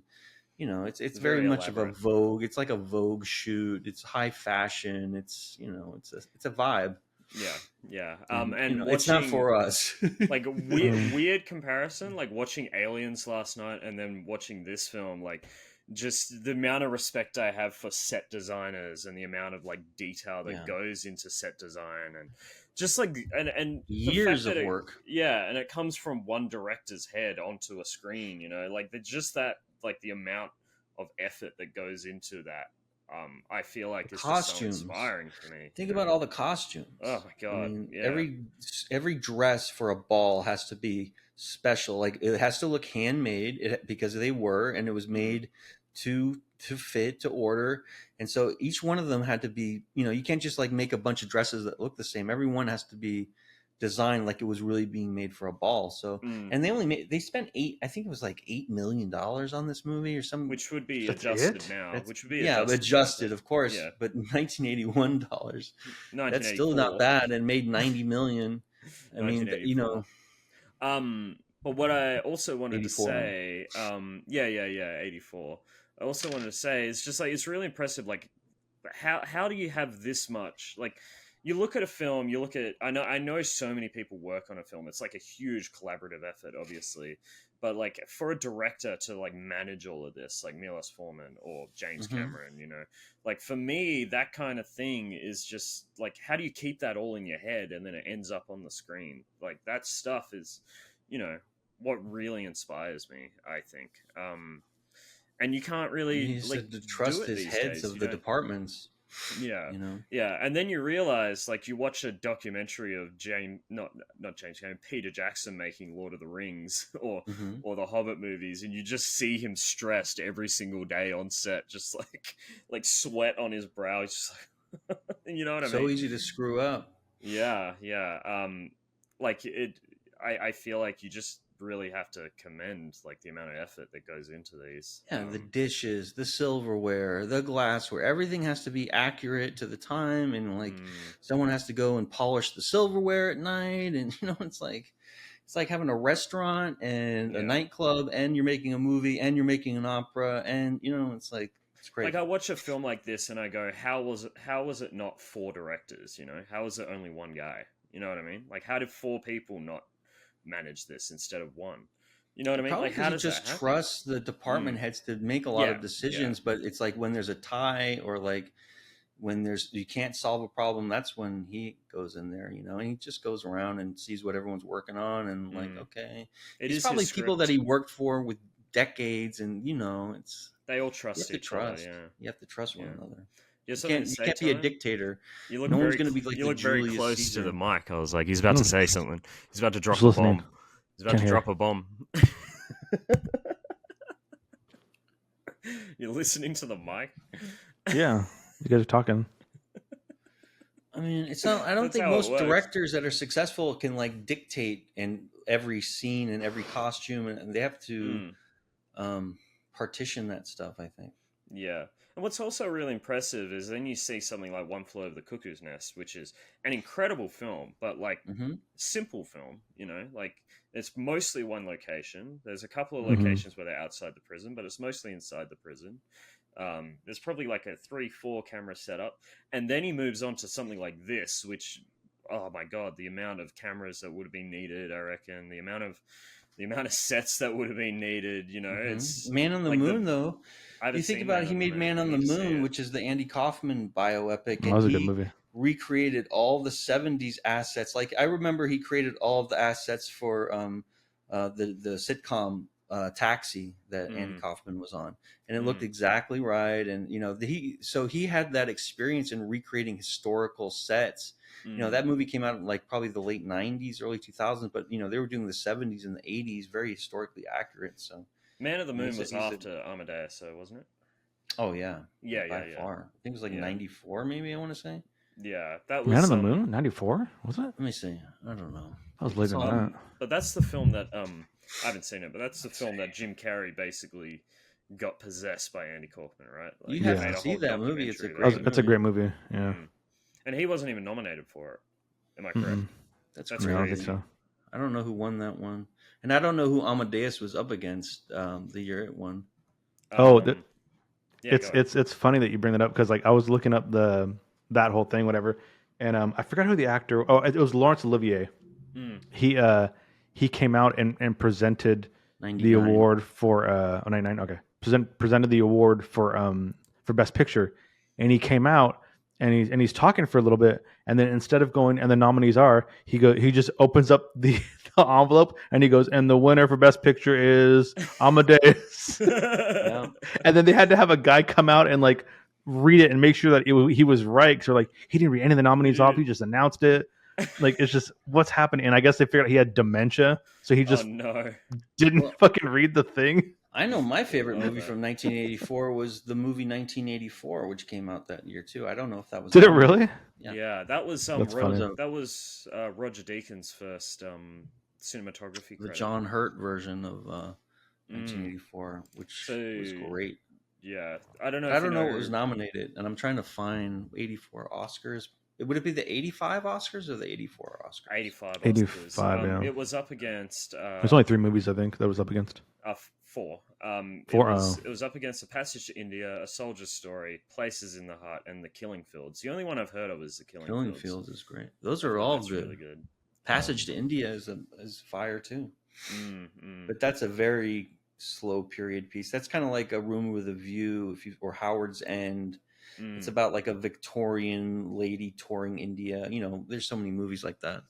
you know, it's very very much elaborate. of a Vogue. It's like a Vogue shoot. It's high fashion. It's, you know, it's a vibe. Yeah. And you know, it's not for us. Like weird comparison, like watching Aliens last night and then watching this film, like just the amount of respect I have for set designers and the amount of like detail that goes into set design, and just like and the years fact of that work. and it comes from one director's head onto a screen, you know, like just that, like the amount of effort that goes into that. I feel like it's Costumes. just so inspiring for me. Think about all the costumes. Oh my god! I mean, yeah. every dress for a ball has to be special. Like it has to look handmade because they were, and it was made to fit, to order, and so each one of them had to be. You know, you can't just like make a bunch of dresses that look the same. Every one has to be designed like it was really being made for a ball. So, and they spent I think it was like $8 million on this movie or something, which would be That's adjusted it? now. That's- Which would be adjusted, of course. Yeah. But $1981, that's still 1984. not bad, and made 90 million. I mean, you know. But what I also wanted 84. to say, 84. I also wanted to say it's just like it's really impressive. Like, how do you have this much? Like, you look at a film, I know so many people work on a film. It's like a huge collaborative effort, obviously. But like for a director to like manage all of this, like Milos Forman or James Mm-hmm. Cameron, like for me, that kind of thing is just like, how do you keep that all in your head and then it ends up on the screen? Like that stuff is, what really inspires me, I think. And you can't really He like said to do trust it his these heads days. of the departments. Yeah, You know. yeah, and then you realize, like, you watch a documentary of not James Cameron, Peter Jackson making Lord of the Rings Mm-hmm. or the Hobbit movies, and you just see him stressed every single day on set, just like sweat on his brow, just like, you know what I So mean? easy to screw up. Yeah, yeah. Like it, I feel like you just really have to commend like the amount of effort that goes into these. Yeah, the dishes, the silverware, the glassware, everything has to be accurate to the time, and like Mm, someone has to go and polish the silverware at night, and it's like having a restaurant and a yeah. nightclub, and you're making a movie, and you're making an opera, and it's like it's Like crazy. I watch a film like this and I go, how was it not four directors, how was it only one guy, you know what I mean? Like how did four people not manage this instead of one, you know what I mean? Probably Like because how he does that just happen? trusts the department Mm. heads to make a lot Yeah, of yeah. decisions, but it's like when there's a tie or like when you can't solve a problem, that's when he goes in there, and he just goes around and sees what everyone's working on, and like, Mm. okay, It these is his probably people that script. he worked for with decades, and it's They all you trust have to each other. trust. Yeah, You have to trust one yeah. another. You have You something can't to you say, can't be a Tony? dictator. You look No one's very going to be like you the look very Julius close to the Caesar. mic. I was like, he's about to No, say something. He's about to just drop a listening. bomb. He's about Can't to hear. drop a bomb. You're listening to the mic. Yeah, you guys are talking. I mean, it's not. I don't That's think how it most works. directors that are successful can like dictate in every scene and every costume, and they have to Mm. um, partition that stuff. I think. Yeah. And what's also really impressive is then you see something like One Flew Over the Cuckoo's Nest, which is an incredible film, but like Hmm. simple film, like it's mostly one location. There's a couple of Hmm. locations where they're outside the prison, but it's mostly inside the prison. There's probably like a 3-4 camera setup. And then he moves on to something like this, which, oh my God, the amount of cameras that would have been needed, I reckon, the amount of sets that would have been needed, it's Man on the like Moon, though, I you haven't think seen about Man it, he on the made Moon. Man I on the need to see Moon, it. which is the Andy Kaufman bioepic, That and was a good he movie. recreated all the '70s assets. Like I remember, he created all of the assets for the sitcom Taxi that Andy Mm, Kaufman was on, and it looked mm, exactly right. And he had that experience in recreating historical sets. mm. That movie came out in like probably the late '90s, early 2000s, but they were doing the '70s and the '80s very historically accurate. So Man of the Moon was he's a after Amadeus, so wasn't it? oh yeah, Yeah, by yeah, yeah, far. I think it was like yeah, '94, maybe I want to say. yeah. That Man was on the Moon, '94, was it? Let me see. I don't know. That was It's later than all that. but that's the film that I haven't seen it, but that's the film that Jim Carrey basically got possessed by Andy Kaufman, right? Like you he have Yeah, to made a see whole that movie. It's a documentary great about it. that's a movie. great movie. Yeah. Mm. And he wasn't even nominated for it. Am I correct? Mm-mm. That's That's No, I don't think crazy. crazy. so. I don't know who won that one, and I don't know who Amadeus was up against the year it won. Oh, Yeah, go ahead. it's funny that you bring that up because like I was looking up that whole thing, whatever, and I forgot who the actor. Oh, it was Laurence Olivier. Mm, He came out and presented the 99. award for 99. Okay, presented the award for best picture, and he came out and he's talking for a little bit, and then instead of going and the nominees are, he just opens up the envelope and he goes, and the winner for best picture is Amadeus. Yeah. And then they had to have a guy come out and like read it and make sure that he was right. So like he didn't read any of the nominees off. Dude. He just announced it. Like it's just what's happening. And I guess they figured out he had dementia, so he Oh just no. didn't Well, fucking read the thing. I know my favorite Love movie that. from 1984 was the movie 1984, which came out that year too. I don't know if that was Did it nominated. really? Yeah, Yeah, that was That's that was funny. Roger Deakins' first cinematography the credit. John Hurt version of Mm. 1984, which So was great. yeah, I don't know I if you don't know know. what was nominated, and I'm trying to find 84 Oscars. Would it be the 85 Oscars or the 84 Oscars? 85 Oscars. 85. Yeah, It was up against there's only 3 movies I think that was up against. 4. Four, It was up against A Passage to India, A Soldier's Story, Places in the Heart, and The Killing Fields. The only one I've heard of is The Killing Killing Fields. Fields is great. Those I are think all that's good. really good. Passage to India is fire too. But that's a very slow period piece. That's kind of like A Room with a View, or Howard's End. It's about like a Victorian lady touring India. You know, there's so many movies like that.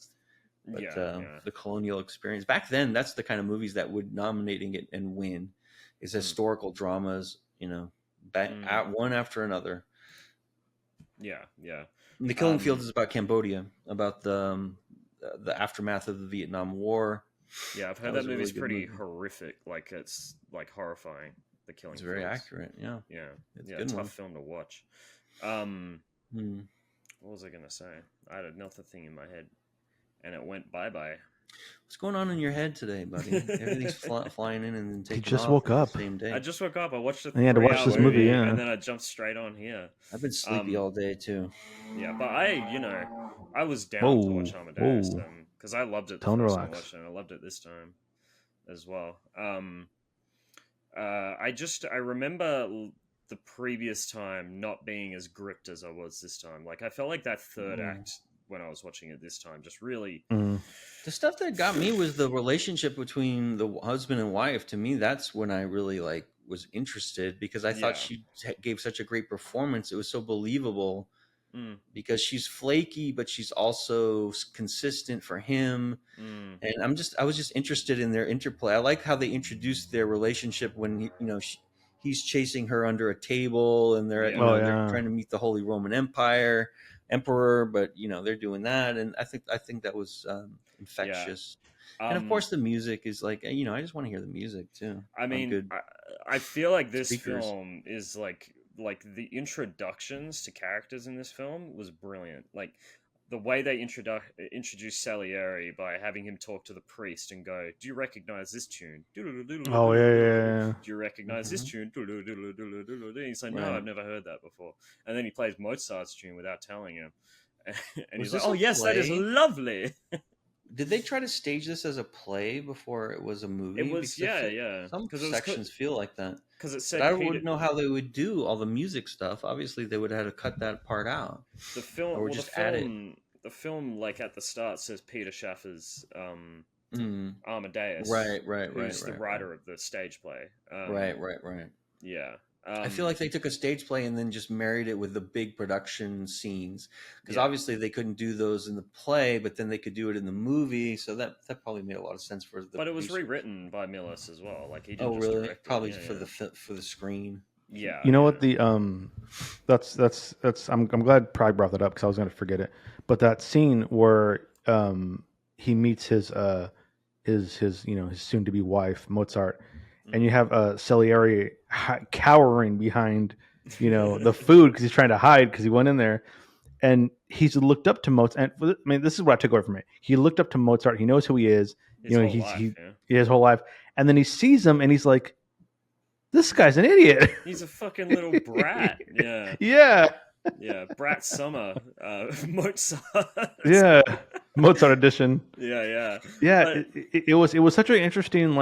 But the colonial experience back then, that's the kind of movies that would nominating it and win, is historical dramas. You know, at one after another. Yeah. And The Killing Fields is about Cambodia, about the aftermath of the Vietnam War. Yeah, I've heard that movie's pretty horrific. Like, it's like horrifying. The Killing Fields. It's very accurate. Yeah. It's a tough film to watch. What was I gonna say? I had another thing in my head, and it went bye. What's going on in your head today, buddy? Everything's flying in and then taking just off woke up. the same day. I just woke up. I watched a 3 had to watch this movie, and then I jumped straight on here. I've been sleepy all day too. Yeah, but I was down to watch Amadeus because I loved it the first time I watched it, and I loved it this time as well. I remember the previous time not being as gripped as I was this time. Like, I felt like that third act when I was watching it this time just really... The stuff that got me was the relationship between the husband and wife. To me, that's when I really was interested, because I thought she gave such a great performance. It was so believable because she's flaky, but she's also consistent for him. And I was just interested in their interplay. I like how they introduced their relationship when he's chasing her under a table, and they're they're trying to meet the Holy Roman Emperor, but they're doing that, and I think that was infectious. And of course the music is I just want to hear the music too. I mean, I feel like this film is like the introductions to characters in this film was brilliant. Like, the way they introduced Salieri by having him talk to the priest and go, "Do you recognize this tune?" Oh yeah. Do you recognize this tune? He's like, "No, I've never heard that before." And then he plays Mozart's tune without telling him, and he's like, "Oh yes, that is lovely." Did they try to stage this as a play before it was a movie? It was, yeah. Some sections feel like that. Because it said, but I wouldn't know how they would do all the music stuff. Obviously, they would have had to cut that part out. The film, or just add it. The film, like at the start, says Peter Schaffer's Amadeus. Right. Who's the writer of the stage play. Right. Yeah. I feel like they took a stage play and then just married it with the big production scenes, because obviously they couldn't do those in the play, but then they could do it in the movie. So that probably made a lot of sense for the. But it was rewritten by Milos as well. Like, he didn't. Oh, really? Direct probably for the screen. Yeah. You know what that's I'm glad Prag brought that up, because I was going to forget it. But that scene where he meets his soon to be wife Mozart. And you have Salieri cowering behind, the food, because he's trying to hide because he went in there, and he's looked up to Mozart. And, I mean, this is what I took away from it. He looked up to Mozart. He knows who he is. His whole life, and then he sees him, and he's like, "This guy's an idiot. He's a fucking little brat." Yeah. Yeah. Yeah. Brat Summer, Mozart. Yeah. Mozart edition. Yeah. Yeah. But it was such an interesting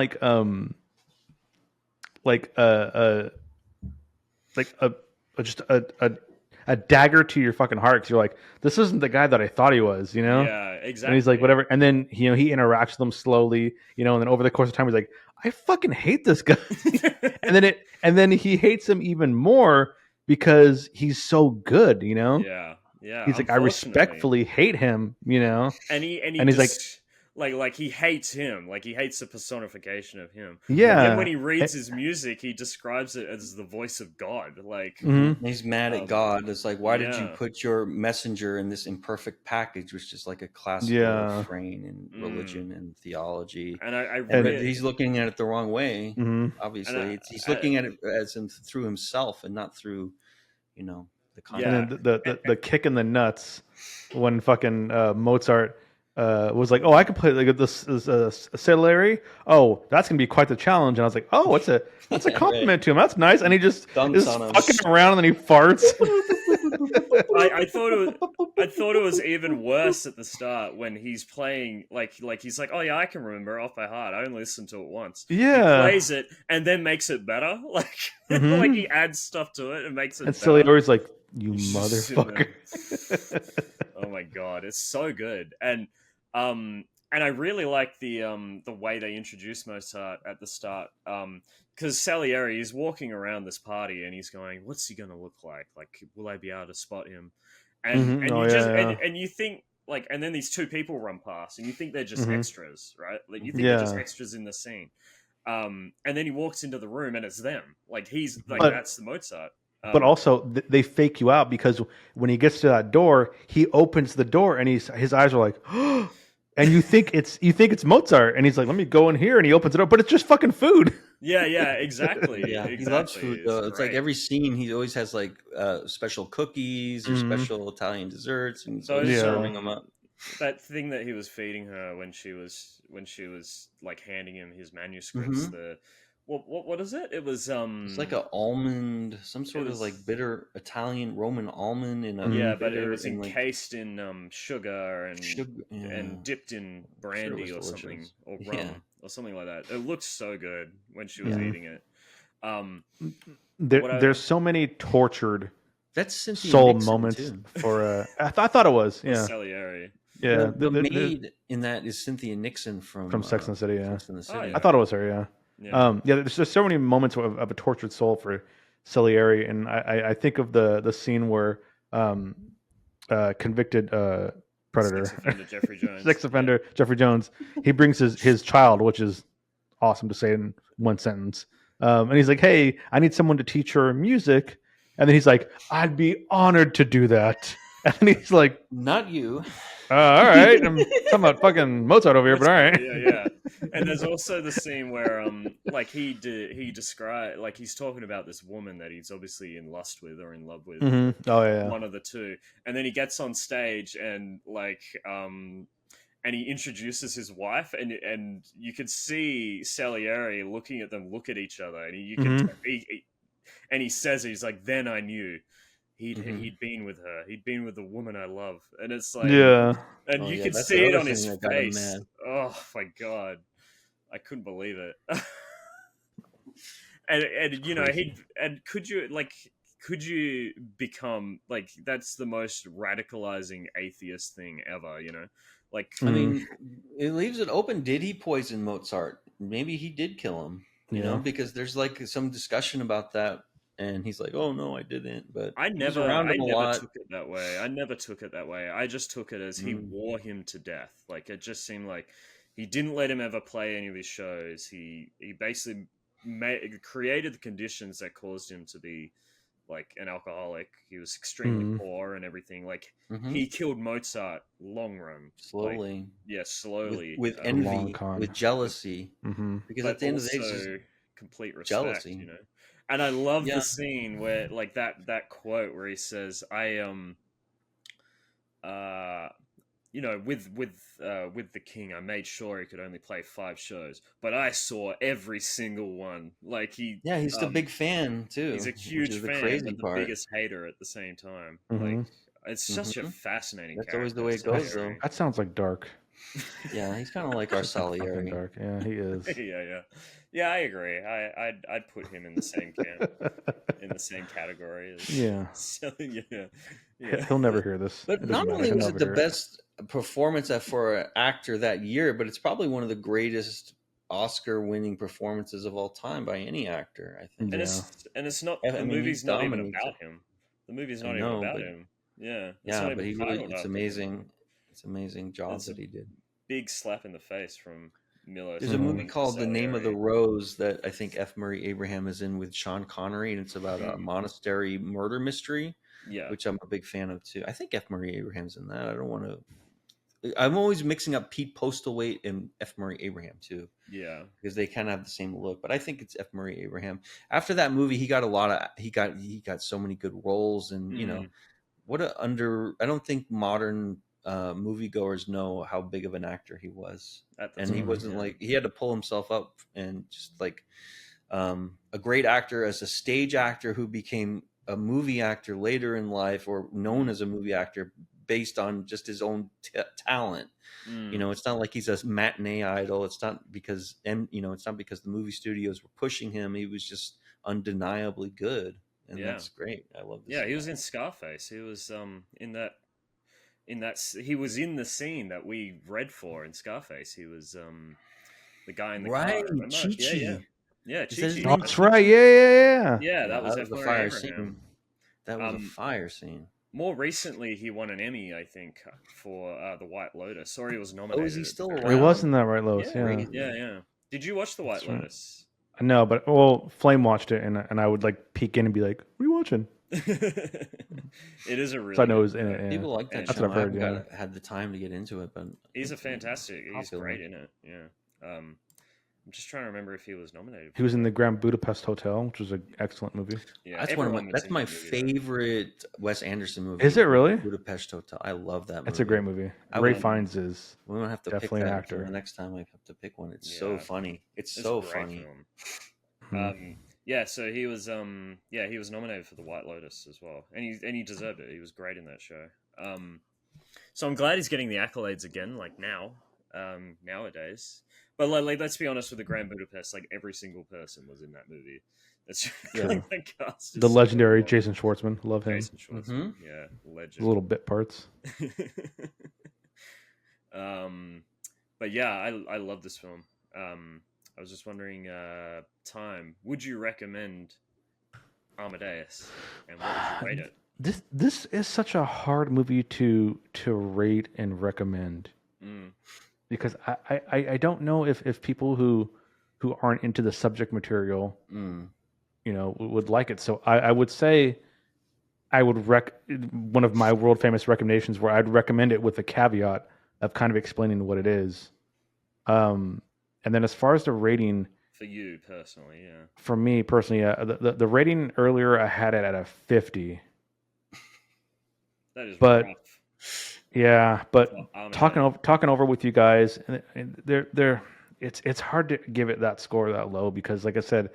just a dagger to your fucking heart, because you're like, this isn't the guy that I thought he was, Yeah, exactly. And he's like, whatever, and then he interacts with them slowly, and then over the course of time he's like, I fucking hate this guy. and then he hates him even more because he's so good, Yeah. He's like, I respectfully hate him, and he's like he hates him. Like, he hates the personification of him. Yeah. And then when he reads his music, he describes it as the voice of God. Like, he's mad at God. It's like, why did you put your messenger in this imperfect package, which is like a classical refrain in religion and theology. And he's looking at it the wrong way. Obviously, he's looking at it as through himself and not through, the content. And then the kick in the nuts when fucking Mozart. Was like, oh, I could play like this Salieri. Oh, that's gonna be quite the challenge. And I was like, oh, that's a compliment to him. That's nice. And he just is fucking around, and then he farts. I thought it was even worse at the start when he's playing like he's like, oh yeah, I can remember it off by heart. I only listened to it once. He Yeah. plays it and then makes it better. Like Mhm. like he adds stuff to it and makes it And better. Salieri's like, you He's just sitting there. motherfucker. Oh my god, it's so good. And I really like the way they introduce Mozart at the start. Because Salieri is walking around this party and he's going, "What's he gonna look like? Like, will I be able to spot him?" And Oh, you just yeah. and you think like, and then these two people run past, and you think they're just Mhm. extras, right? Like you think they're just Yeah. extras in the scene. And then he walks into the room and it's them. Like he's like But- that's the Mozart. But also, they fake you out because when he gets to that door, he opens the door and his eyes are like, and you think it's Mozart, and he's like, let me go in here, and he opens it up, but it's just fucking food. Yeah, exactly. Yeah, exactly. he loves food though. It's like great. every scene he always has like special cookies or Mhm. special Italian desserts, and he's So always Yeah. serving them up. that thing that he was feeding her when she was like handing him his manuscripts. Mhm. The what is it? It was It's like an almond, some sort It of like was- bitter Italian Roman almond in a yeah, but it bitter was and, like, encased in sugar and sugar and dipped in brandy or was something delicious. or rum Yeah. or something like that. It looked so good when she was Yeah. eating it. There's so many tortured That's Cynthia soul Nixon, moments too. for. I thought it was. Or Yeah. Salieri. Yeah. The maid in that is Cynthia Nixon from Sex and the City. Yeah. Sex and the City. yeah. I thought it was her. Yeah. Yeah. There's just so many moments of a tortured soul for Salieri, and I think of the scene where convicted predator, Sex offender Jeffrey Jones. sex offender Jeffrey Jones, he brings his child, which is awesome to say in one sentence, and he's like, "Hey, I need someone to teach her music," and then he's like, "I'd be honored to do that," and he's like, Not you. all right, I'm talking about fucking Mozart over here, but all right. Yeah. And there's also the scene where like he described like he's talking about this woman that he's obviously in lust with or in love with, Mhm. Oh yeah. one of the two, and then he gets on stage and like and he introduces his wife, and you could see Salieri looking at them look at each other, and you can and he says he's like, then I knew he'd been with her. He'd been with the woman I love, and it's like, Yeah. and Oh, you yeah, could that's see the it other on his thing that got him face. mad. Oh my god, I couldn't believe it. and you know crazy. could you become like that's the most radicalizing atheist thing ever? You know, like I mean, it leaves it open. Did he poison Mozart? Maybe he did kill him. You know, because there's like some discussion about that, and he's like, "Oh no, I didn't." But I he was never around him a lot. took it that way. I never took it that way. I just took it as he wore him to death. Like it just seemed like he didn't let him ever play any of his shows. He basically created the conditions that caused him to be like an alcoholic. He was extremely poor and everything. Like he killed Mozart long run. Slowly. Like, slowly. With long envy, con. with jealousy. Because but at the end of the day, it's also just complete respect, jealousy. you know. And I love Yeah. the scene where like that quote where he says, I you know, with the king, I made sure he could only play 5 shows, but I saw every single one. Like he's a big fan too. He's a huge which is the fan, crazy but the part. biggest hater at the same time. Like it's such a fascinating. That's character, always the way it goes, Salieri. though. That sounds like dark. Yeah, he's kind of like our Fucking Salieri. dark. Yeah, he is. Yeah. I agree. I'd put him in the same camp, in the same category. As, Yeah. so, yeah. He'll never hear this. But doesn't not matter. only He'll was it never the hear best performance for an actor that year, but it's probably one of the greatest Oscar-winning performances of all time by any actor, I think. And Yeah. it's not I the mean, movie's he not even dominates about it. him. The movie's not I even know, about but- him. Yeah. It's Yeah, not but even he really, titled it's after him. amazing. It's an amazing job It's that he did. Big slap in the face from Milos. There's a movie Forman to called The Name of the Salieri. Rose that I think F. Murray Abraham is in with Sean Connery, and it's about a monastery murder mystery, Yeah. which I'm a big fan of too. I think F. Murray Abraham's in that. I don't want to. I'm always mixing up Pete Postlewaite and F. Murray Abraham too, Yeah. because they kind of have the same look. But I think it's F. Murray Abraham. After that movie, he got a lot of. He got so many good roles, and you know, what a under. I don't think modern moviegoers know how big of an actor he was, and he wasn't like he had to pull himself up and just like a great actor as a stage actor who became a movie actor later in life or known as a movie actor based on just his own talent. It's not like he's a matinee idol. It's not because it's not because the movie studios were pushing him. He was just undeniably good, and that's great. I love this. Yeah, he was in Scarface. He was he was in the scene that we read for in Scarface. He was the guy in the car. Remember? Chi-Chi. Yeah, Is that his Chi-Chi. name? That's right. Yeah. Yeah, that was the F. fire Abraham. scene. That was a fire scene. More recently, he won an Emmy, I think, for The White Lotus. Or he was nominated. Oh, is he still He around? was in that, right, Lois? Yeah, Yeah. yeah. Did you watch The White Lotus? No, but Flame watched it, and I would like peek in and be like, "What are you watching?" It is a really. So I know it was in it. Yeah. People like that That's show. what I've heard. I Yeah. haven't had the time to get into it, but He's He's popular. great in it. Yeah. I'm just trying to remember if he was nominated. He was in the Grand Budapest Hotel, which was an excellent movie. Yeah, that's my favorite Wes Anderson movie. Is it really? Budapest Hotel. I love that movie. It's a great movie. Ray Fiennes is we don't have to definitely pick an that actor. the next time I have to pick one. It's so funny. It's so funny. Yeah, so he was he was nominated for The White Lotus as well, and he deserved it. He was great in that show. So I'm glad he's getting the accolades again, like now, nowadays. But like, let's be honest with the Grand Budapest, like every single person was in that movie. That's like, that cast is the legendary so cool. Jason Schwartzman. Love him. Jason Schwartzman, yeah, legend. The little bit parts. But yeah, I love this film. I was just wondering, Time, would you recommend Amadeus, and what would you rate it? This is such a hard movie to rate and recommend. Because I don't know if people who aren't into the subject material, would like it. So I would say I would one of my world famous recommendations where I'd recommend it with the caveat of kind of explaining what it is. And then as far as the rating, for you personally, yeah. For me personally, yeah, the rating earlier I had it at a 50. That is rough. Yeah, but talking over with you guys, and it's hard to give it that score that low because, like I said,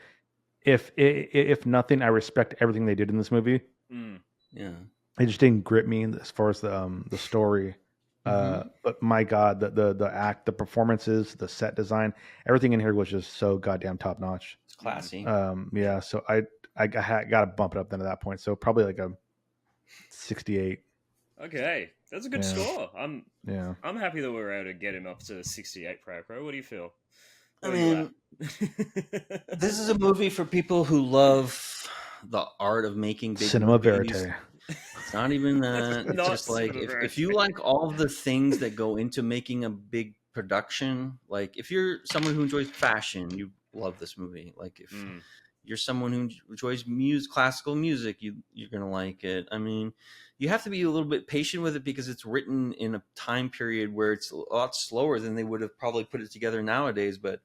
if nothing, I respect everything they did in this movie. Yeah, it just didn't grip me as far as the story. But my God, the performances, the set design, everything in here was just so goddamn top notch. It's classy. Yeah, so I got to bump it up then at that point. So probably like a 68. Okay, that's a good score. I'm happy that we were able to get him up to 68. Pragpro, what do you feel? I mean, this is a movie for people who love the art of making big cinema movies. verite. It's not even that. It's just like if you like all the things that go into making a big production, like if you're someone who enjoys fashion, you love this movie. Like if you're someone who enjoys classical music, you're gonna like it. I mean, you have to be a little bit patient with it because it's written in a time period where it's a lot slower than they would have probably put it together nowadays. But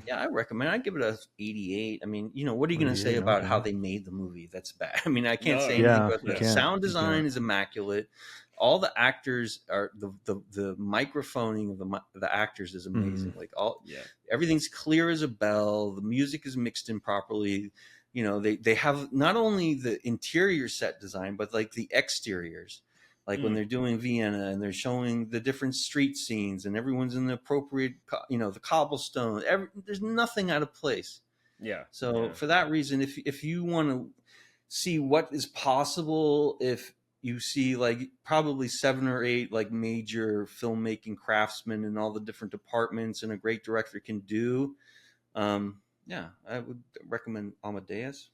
yeah, I recommend. I'd give it a 88. I mean, what are you going to say about how they made the movie? That's bad. I mean, I can't say anything. But the sound design is immaculate. All the actors are the microphoning of the actors is amazing. Like everything's clear as a bell. The music is mixed in properly. They have not only the interior set design, but like the exteriors, like when they're doing Vienna and they're showing the different street scenes and everyone's in the appropriate, the cobblestone, there's nothing out of place. Yeah. So for that reason, if you want to see what is possible, if you see like probably 7 or 8 like major filmmaking craftsmen in all the different departments and a great director can do, yeah, I would recommend Amadeus.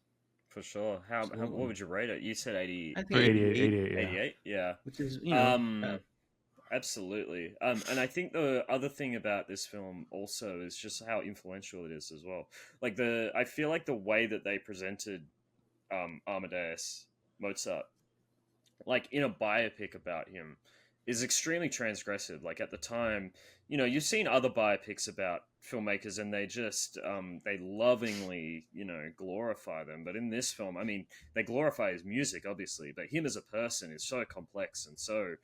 For sure. What would you rate it? You said 80. I think 88. 88, yeah. Which is, absolutely. And I think the other thing about this film also is just how influential it is as well. Like I feel like the way that they presented Amadeus Mozart, like in a biopic about him, is extremely transgressive. Like at the time, you've seen other biopics about filmmakers and they just they lovingly glorify them, but in this film, I mean, they glorify his music obviously, but him as a person is so complex and so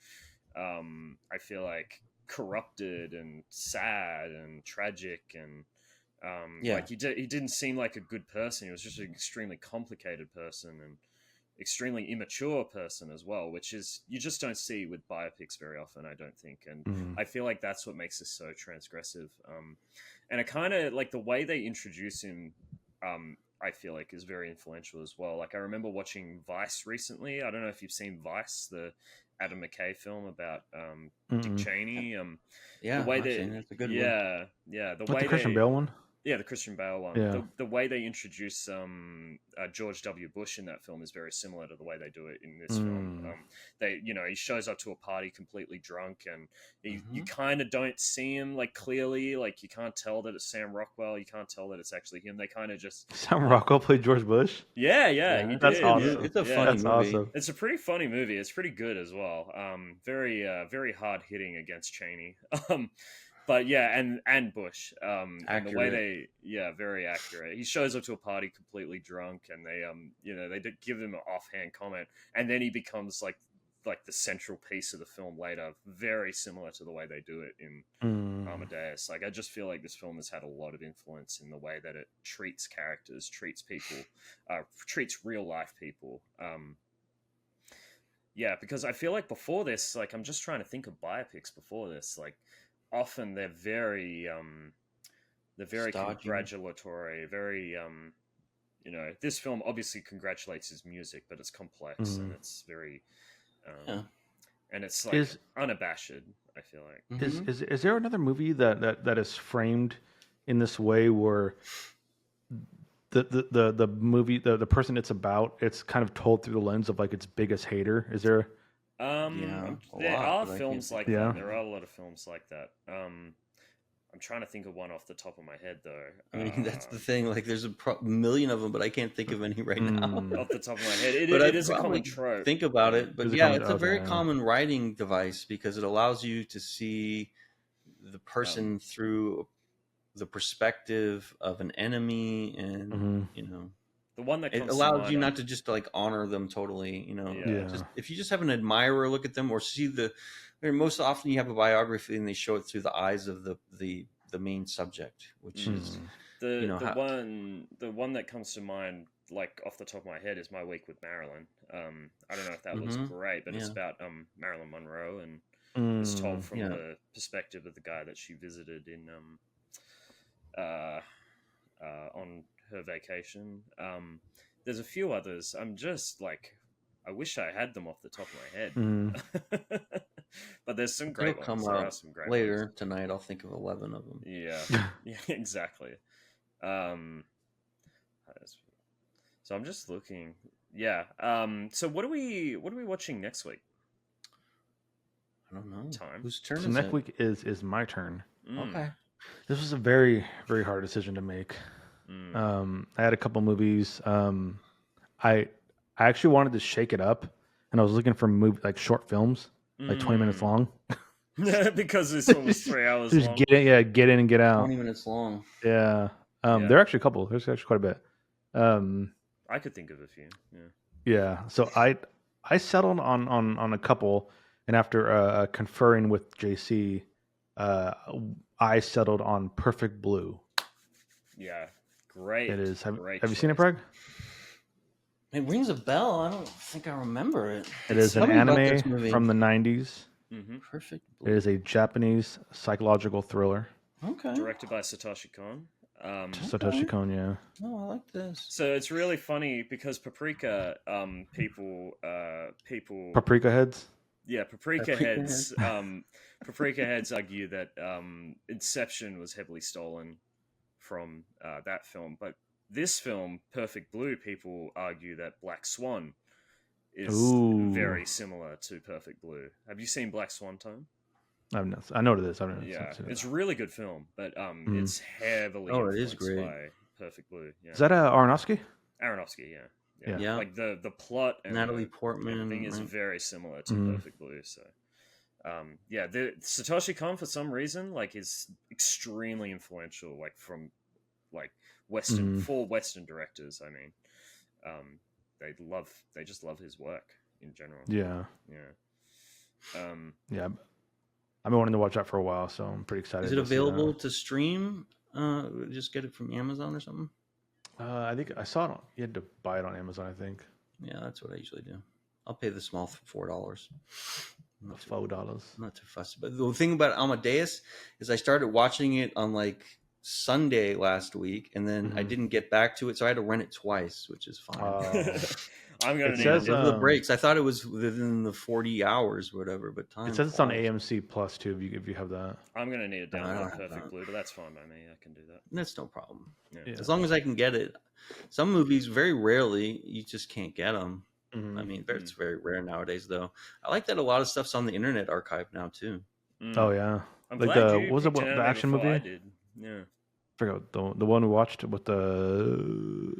I feel like corrupted and sad and tragic and like he didn't seem like a good person. He was just an extremely complicated person, and extremely immature person as well, which is you just don't see with biopics very often, I don't think. And I feel like that's what makes this so transgressive. And it kind of like the way they introduce him. I feel like is very influential as well. Like I remember watching Vice recently. I don't know if you've seen Vice, the Adam McKay film about Dick Cheney. Yeah, the way I've they, seen it. It's a good one. yeah, the What, way the Christian they, Bale one? yeah, the Christian Bale one. Yeah. The way they introduce George W. Bush in that film is very similar to the way they do it in this film. They, he shows up to a party completely drunk, and you kind of don't see him like clearly. Like you can't tell that it's Sam Rockwell. You can't tell that it's actually him. They kind of just Sam Rockwell played George Bush? yeah, he that's did. awesome. It's a Yeah. funny That's movie. awesome. It's a pretty funny movie. It's pretty good as well. Very hard hitting against Cheney. But yeah, and Bush. And the way very accurate. He shows up to a party completely drunk, and they did give him an offhand comment, and then he becomes like the central piece of the film later. Very similar to the way they do it in Amadeus. Like I just feel like this film has had a lot of influence in the way that it treats characters, treats people, treats real life people. Yeah, because I feel like before this, like I'm just trying to think of biopics before this, like often they're very Stodgy. congratulatory, very this film obviously congratulates his music, but it's complex and it's very and it's like unabashed, I feel like. Is there another movie that is framed in this way where the movie the person it's about, it's kind of told through the lens of like its biggest hater? Is there there are films like Yeah. that. There are a lot of films like that. I'm trying to think of one off the top of my head though. I mean, that's the thing. Like, there's a million of them, but I can't think of any right now. Off the top of my head, But it I'd is a common probably trope. Think about it, but It's a yeah, common- it's a very okay. common writing device because it allows you to see the person through the perspective of an enemy, and The one that it comes to allows mind you not to just like honor them totally. Yeah. Just, if you just have an admirer look at them or see most often you have a biography and they show it through the eyes of the main subject, which is the one that comes to mind, like off the top of my head, is My Week with Marilyn. I don't know if that was great, but it's about Marilyn Monroe, and it's told from the perspective of the guy that she visited in on her vacation. There's a few others. I'm just like, I wish I had them off the top of my head. But there's some great It'll come ones. There are out some great later ones. tonight. I'll think of 11 of them. Yeah, yeah, exactly. So I'm just looking. Yeah. So what are we watching next week? I don't know. Time. Whose turn So is next it? week is my turn. Okay. This was a very, very hard decision to make. I had a couple movies. I actually wanted to shake it up, and I was looking for like short films, like 20 minutes long. Because this one was 3 hours Just long. get in and get out. 20 minutes long. Yeah. There are actually a couple. There's actually quite a bit. I could think of a few. Yeah. Yeah. So I settled on a couple, and after conferring with JC, I settled on Perfect Blue. Yeah. Great. It is. Have great you seen it, choice. Prag? It rings a bell. I don't think I remember it. It is Tell an me about this anime movie. from the 90s. Perfect It Blue. is a Japanese psychological thriller. Okay. Directed by Satoshi Kon. Satoshi Kon, yeah. Oh, I like this. So it's really funny because Paprika, people, Paprika Heads. yeah, Paprika Paprika heads, Paprika heads argue that Inception was heavily stolen from that film, but this film, Perfect Blue, people argue that Black Swan is Ooh. very similar to Perfect Blue. Have you seen Black Swan, Tom? I know what it is. I've never Yeah, seen it. it's a really good film, but it's heavily Oh, it is influenced great. by Perfect Blue. Yeah. Is that Aronofsky? Aronofsky? Yeah. Yeah. Like the plot and Natalie the Portman, everything is right? very similar to Perfect Blue. So, the Satoshi Kon for some reason like is extremely influential. Like from like Western for Western directors. I mean, they just love his work in general. Yeah. Yeah. Yeah. I've been wanting to watch that for a while, so I'm pretty excited. Is it to see available to stream? Just get it from Amazon or something? that. I think I saw it. You had to buy it on Amazon, I think. Yeah, that's what I usually do. I'll pay the small $4. $4. I'm not too fussy. But the thing about Amadeus is I started watching it on like Sunday last week, and then I didn't get back to it, so I had to rent it twice, which is fine. I'm gonna It need says, it. The breaks. I thought it was within the 40 hours, or whatever. But time. It says it's on AMC Plus too. If you have that, I'm gonna need it No, I don't download have Perfect that. Blue, but that's fine by me. I can do that. That's no problem. Yeah. As long as I can get it. Some movies, very rarely, you just can't get them. Mhm. I mean, it's very rare nowadays, though. I like that a lot of stuff's on the Internet Archive now too. Oh yeah, I'm like glad the you what was it? picked The anime action before movie? I did. Yeah. I forgot the one we watched with the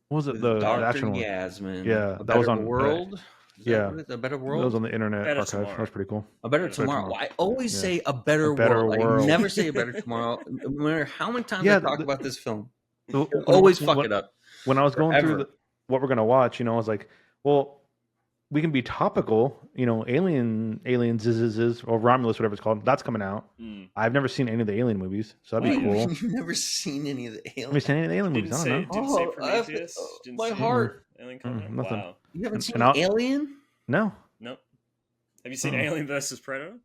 what was it? With The Dr. action one. Yasmin. Yeah, A that was Better on. World. Is that Yeah, what it is? A Better that World. was on the Internet Better Archive. Tomorrow. That was pretty cool. A Better Better Tomorrow. Tomorrow. I always Yeah. say A Better, Better World. I World. never say A Better Tomorrow. No matter how many times Yeah, I talk about this film, the- I always when- fuck it up. When I was going through Forever. what we're gonna watch, I was like, well, we can be topical. Aliens is or Romulus, whatever it's called. That's coming out. I've never seen any of the Alien movies, so that'd be Oh, yeah. cool. You've never seen any of the Have you aliens. seen any of the Alien movies? I don't know. Didn't see Oh, Prometheus. Didn't my see heart. Alien Covenant. nothing. Wow. You haven't And- seen and I'll- Alien? No, Nope. Have you seen Oh. Alien versus Predator?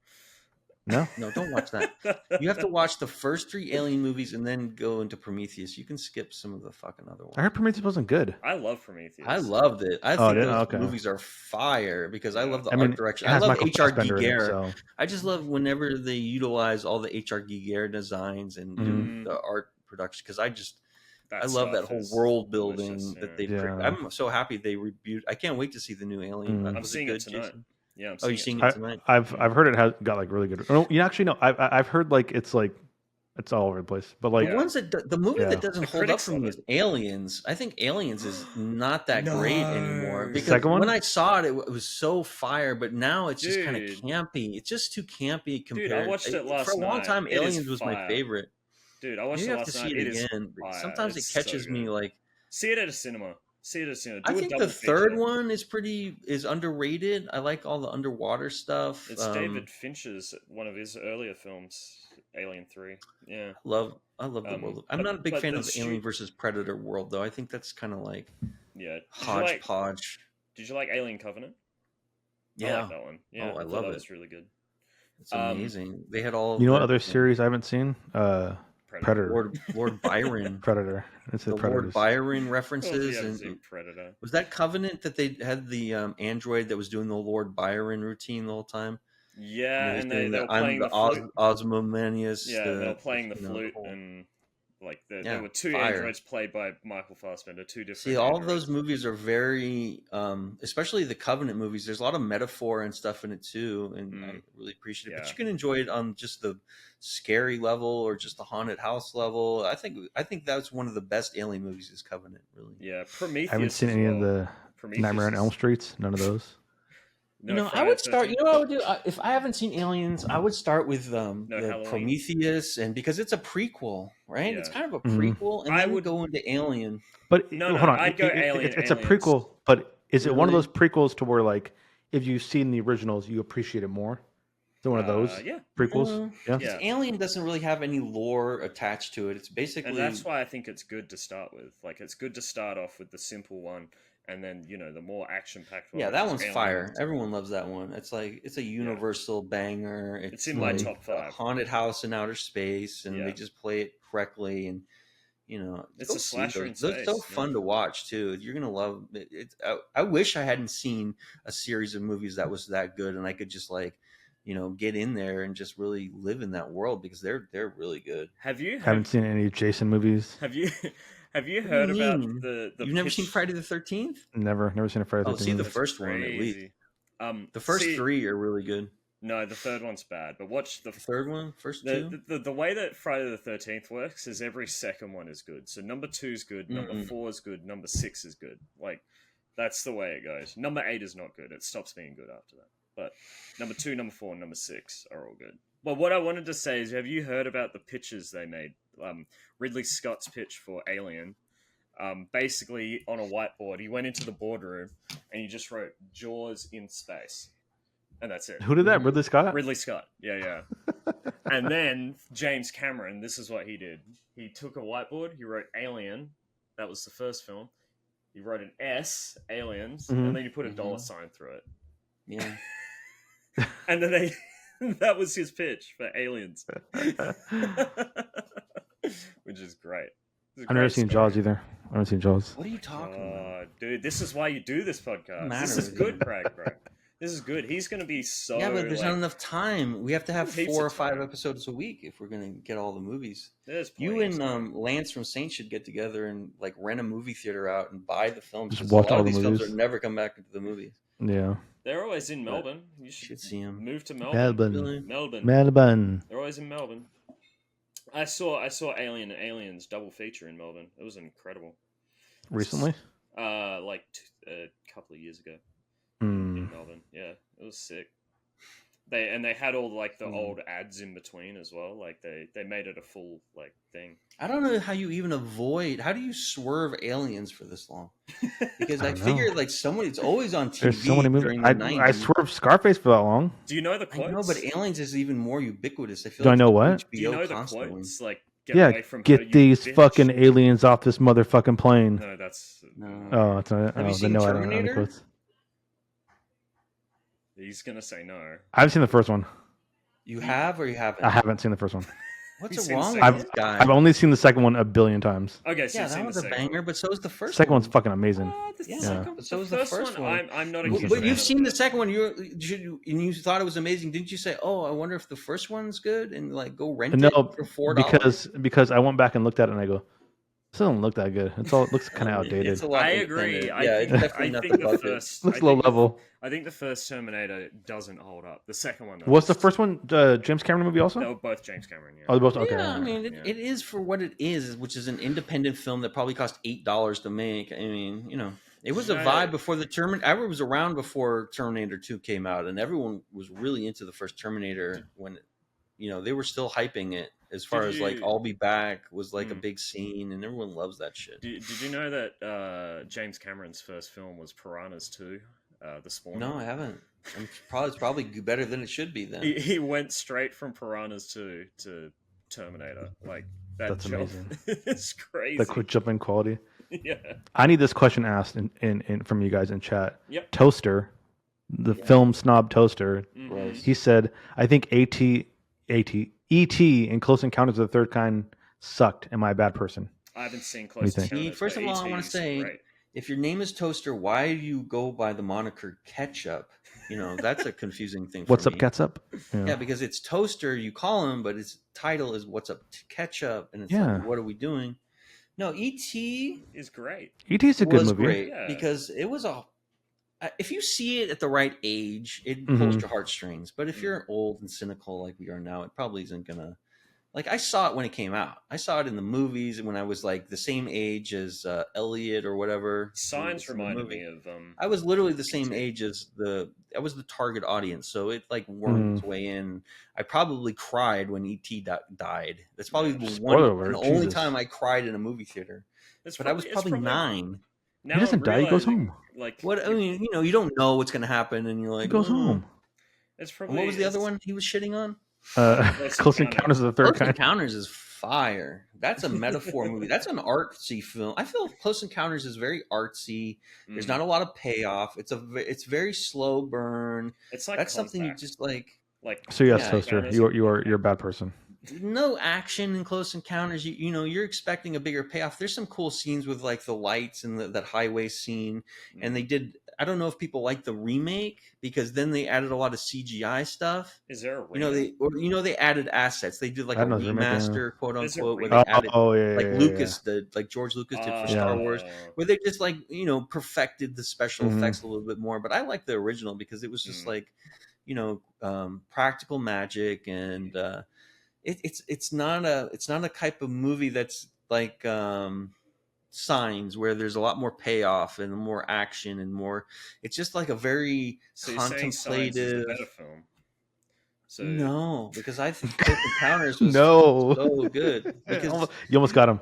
no. No, don't watch that. You have to watch the first 3 Alien movies and then go into Prometheus. You can skip some of the fucking other ones. I heard Prometheus wasn't good. I love Prometheus. I loved it. I Oh, think did- those okay. movies are fire because I Yeah. love the I mean, art direction. it I has love Michael H.R. Fassbender in it, Giger. so I just love whenever they utilize all the H.R. Giger designs and do the art production because I love that whole world building that they. Yeah. I'm so happy they reviewed. I can't wait to see the new Alien. Mm. I'm Was seeing good, it tonight. Jason? Yeah, I'm Oh, you're seeing seeing it. it tonight. I've heard it has got like really good. Oh, actually no. I've heard like it's all over the place. But like The ones the movie Yeah. that doesn't The hold up critics for me love is Aliens. I think Aliens is not that great anymore No. because Second one? when I saw it, it was so fire. But now it's just kind of Dude. campy. It's just too campy compared. I watched it last for a long night. time. It is Aliens was my fire. favorite. Dude, I watched You it have to last see night. it It is again. fire. Sometimes It's it catches so me good. like. See it at a cinema. See it at a cinema. I Do a think double the third feature. one is underrated. I like all the underwater stuff. It's David Fincher's one of his earlier films, Alien 3. Yeah. I love the world. I'm but- not a big but fan the of the Alien versus Predator world, though. I think that's kind of like Yeah. hodgepodge. Did you like Alien Covenant? I Yeah, like that one. Yeah. Oh, I thought love that it. was really good. it's amazing. They had all. you know what the- other series I haven't seen? Predator. Lord Byron. Predator. It's The a Predators. Lord Byron Oh, references, yeah, I've and seen Predator. was that Covenant that they had the android that was doing the Lord Byron routine the whole time? Yeah, and they doing were playing the flute. Osmomanius. Yeah, they were playing the flute, whole- and like Yeah, there were 2 fire. androids played by Michael Fassbender, 2 different. See, all of those androids. movies are very, especially the Covenant movies. There's a lot of metaphor and stuff in it too, and I really appreciate it. But Yeah. you can enjoy it on just the scary level or just the haunted house level. I think that's one of the best Alien movies is Covenant. Really, Yeah, Prometheus. I haven't seen as any well. of the Prometheus Nightmare on is- Elm Streets. None of those. No, I Friday would the start. 13th. You know what I would do if I haven't seen Aliens? I would start with the Halloween. Prometheus, and because it's a prequel, right? It's Yeah. kind of a Mhm. prequel, and I then would- go into Alien. But No, hold on. I'd go Alien, It's a Aliens. prequel, but is it one of Really? those prequels to where like if you've seen the originals, you appreciate it more? Is it one of those Yeah, prequels? Yeah. Yeah. Alien doesn't really have any lore attached to it. It's basically and that's why I think it's good to start with. Like, it's good to start off with the simple one, and then the more action-packed one. Yeah, which that is one's Aliens. fire. Everyone loves that one. It's like it's a universal banger. It's in my like top 5. a haunted house in outer space, and Yeah. they just play it correctly. And It's go a see slasher those. in Those are so space, fun yeah. to watch too. You're gonna love it. I wish I hadn't seen a series of movies that was that good, and I could just get in there and just really live in that world because they're really good. Haven't seen any Jason movies. Have you What do you heard about mean? the You've never seen pitch- Friday the 13th? Never seen a Friday the Oh, see the 13th. first one at least. Crazy. The first see- 3 are really good. No, the third one's bad. But watch The third one, first 2. the way that Friday the 13th works is every second one is good. So number 2 is good, number 4 is good, number 6 is good. Like, that's the way it goes. Number 8 is not good. It stops being good after that. But number 2, number 4, and number 6 are all good. But what I wanted to say is, have you heard about the pitches they made? Ridley Scott's pitch for Alien. Basically, on a whiteboard, he went into the boardroom and he just wrote Jaws in space. And that's it. Who did that? Ridley Scott? Ridley Scott. Yeah. And then James Cameron, this is what he did. He took a whiteboard, he wrote Alien. That was the first film. You wrote an S, aliens, Mhm. and then you put a dollar sign through it. Yeah. And then that was his pitch for aliens. Which is great. It's a I've never great seen story. Jaws either. I've never seen Jaws. What are you talking about? Dude, this is why you do this podcast. matter This is with good, you? Pragpro. This is good. He's going to be so. Yeah, but there's like, not enough time. We have to have heaps 4 or of 5 time. episodes a week if we're gonna get all the movies. There's You plenty of and time. Lance from Saints should get together and like rent a movie theater out and buy the films. Just 'cause watch a lot all of the these films movies. are never come back into the movies. Yeah. They're always in But Melbourne. You You should should see them. move to Melbourne. Melbourne. Really? Melbourne. Melbourne. They're always in Melbourne. I saw Alien and Aliens double feature in Melbourne. It was incredible. Recently? Like a couple of years ago Hmm. in Melbourne. Yeah, it was sick. They had all like the Hmm. old ads in between as well. Like they made it a full like thing. I don't know how you even avoid. How do you swerve Aliens for this long? Because I I don't figure know. like it's always on TV There's so many movies. during the I 90s. swerved Scarface for that long. Do you know the I quotes? know, but Aliens is even more ubiquitous. I feel Do I like know it's on what? Do you know the constantly. quotes? Like get Yeah, away from her, get you these bitch. fucking aliens off this motherfucking plane. No, that's No. Oh, it's not. Have you Oh, seen then no, I don't know any Terminator? quotes. He's gonna say no. I've seen the first one. You have or you haven't? I haven't seen the first one. What's He's seen wrong the with second this one? guy? I've only seen the second one a billion times. Okay, so Yeah, you've that seen was the a second banger, one. but so is the first Second one. one's fucking amazing. The Yeah, second, but so the is the first first one. one. I'm not a But huge But fan you've of seen it. the second one. And you thought it was amazing. Didn't you say, "Oh, I wonder if the first one's good," and like go rent No, it for $4? because I went back and looked at it and I go, this doesn't look that good. It looks kind of outdated. It's a lot I agree. independent. I Yeah, think, it's definitely I not think the the bucket. first. Looks I low think level. I think the first Terminator doesn't hold up. The second one does. Was the first one James Cameron movie also? They were both James Cameron. Yeah. Oh, they're both okay. Yeah, I okay. mean, Yeah. it is for what it is, which is an independent film that probably cost $8 to make. I mean, it was a Yeah. vibe before the Terminator. I was around before Terminator 2 came out, and everyone was really into the first Terminator when, they were still hyping it as far as like "I'll Be Back" was like a big scene, and everyone loves that shit. Did you know that James Cameron's first film was Piranhas 2, The Spawn? No, I haven't. It's probably better than it should be then. He went straight from Piranhas 2 to Terminator. Like That's jump. amazing. It's crazy. The quick jump in quality. Yeah. I need this question asked in from you guys in chat. Yep. Toaster, the film snob Toaster, Mhm. he said, I think E.T. and Close Encounters of the Third Kind sucked. Am I a bad person? I haven't seen What do you Close think? Encounters. First but of all, I E.T. want to is say, great. if your name is Toaster, why do you go by the moniker Ketchup? That's a confusing thing. What's for up, me. Ketchup? Yeah, because it's Toaster, you call him, but his title is "What's Up Ketchup," and it's Yeah. like, what are we doing? No, E.T. Is great. E.T.'s a good was movie. great Yeah. because it was if you see it at the right age, it pulls Mhm. your heartstrings. But if you're old and cynical like we are now, it probably isn't gonna. Like, I saw it when it came out. I saw it in the movies when I was like the same age as Elliot or whatever. Signs in the reminded movie. me of. I was literally the same age as I was the target audience, so it like wormed its way in. I probably cried when E.T. died. That's probably the Spoiler alert, the only Jesus. time I cried in a movie theater. It's But I was it's probably 9. Now He doesn't I'm die, he goes realizing, home. Like What I mean, you don't know what's going to happen, and you're like, He goes "Oh." home. It's And probably what was the other it's- one he was shitting on? Close Encounters of the Third Close Kind. Encounters is fire. That's a metaphor movie. That's an artsy film. I feel Close Encounters is very artsy. There's not a lot of payoff. It's very slow burn. It's like That's something you Contact. just like. So yes, Yeah, Toaster, you're a bad person. No action in Close Encounters. You're expecting a bigger payoff. There's some cool scenes with like the lights and that highway scene, and they did. I don't know if people like the remake because then they added a lot of CGI stuff. Is there a remake? They added assets. They did like I a know the remake, remaster, quote Is there unquote, where remake? they added yeah, like yeah, Lucas did, like George Lucas did for Star Wars, where they just like perfected the special effects a little bit more. But I like the original because it was just like practical magic, and it's not a type of movie that's like Signs, where there's a lot more payoff and more action and more. It's just like a very So you're saying Signs is contemplative. the better film? So No, because I think Close Encounters was No. so good. Because You almost got him.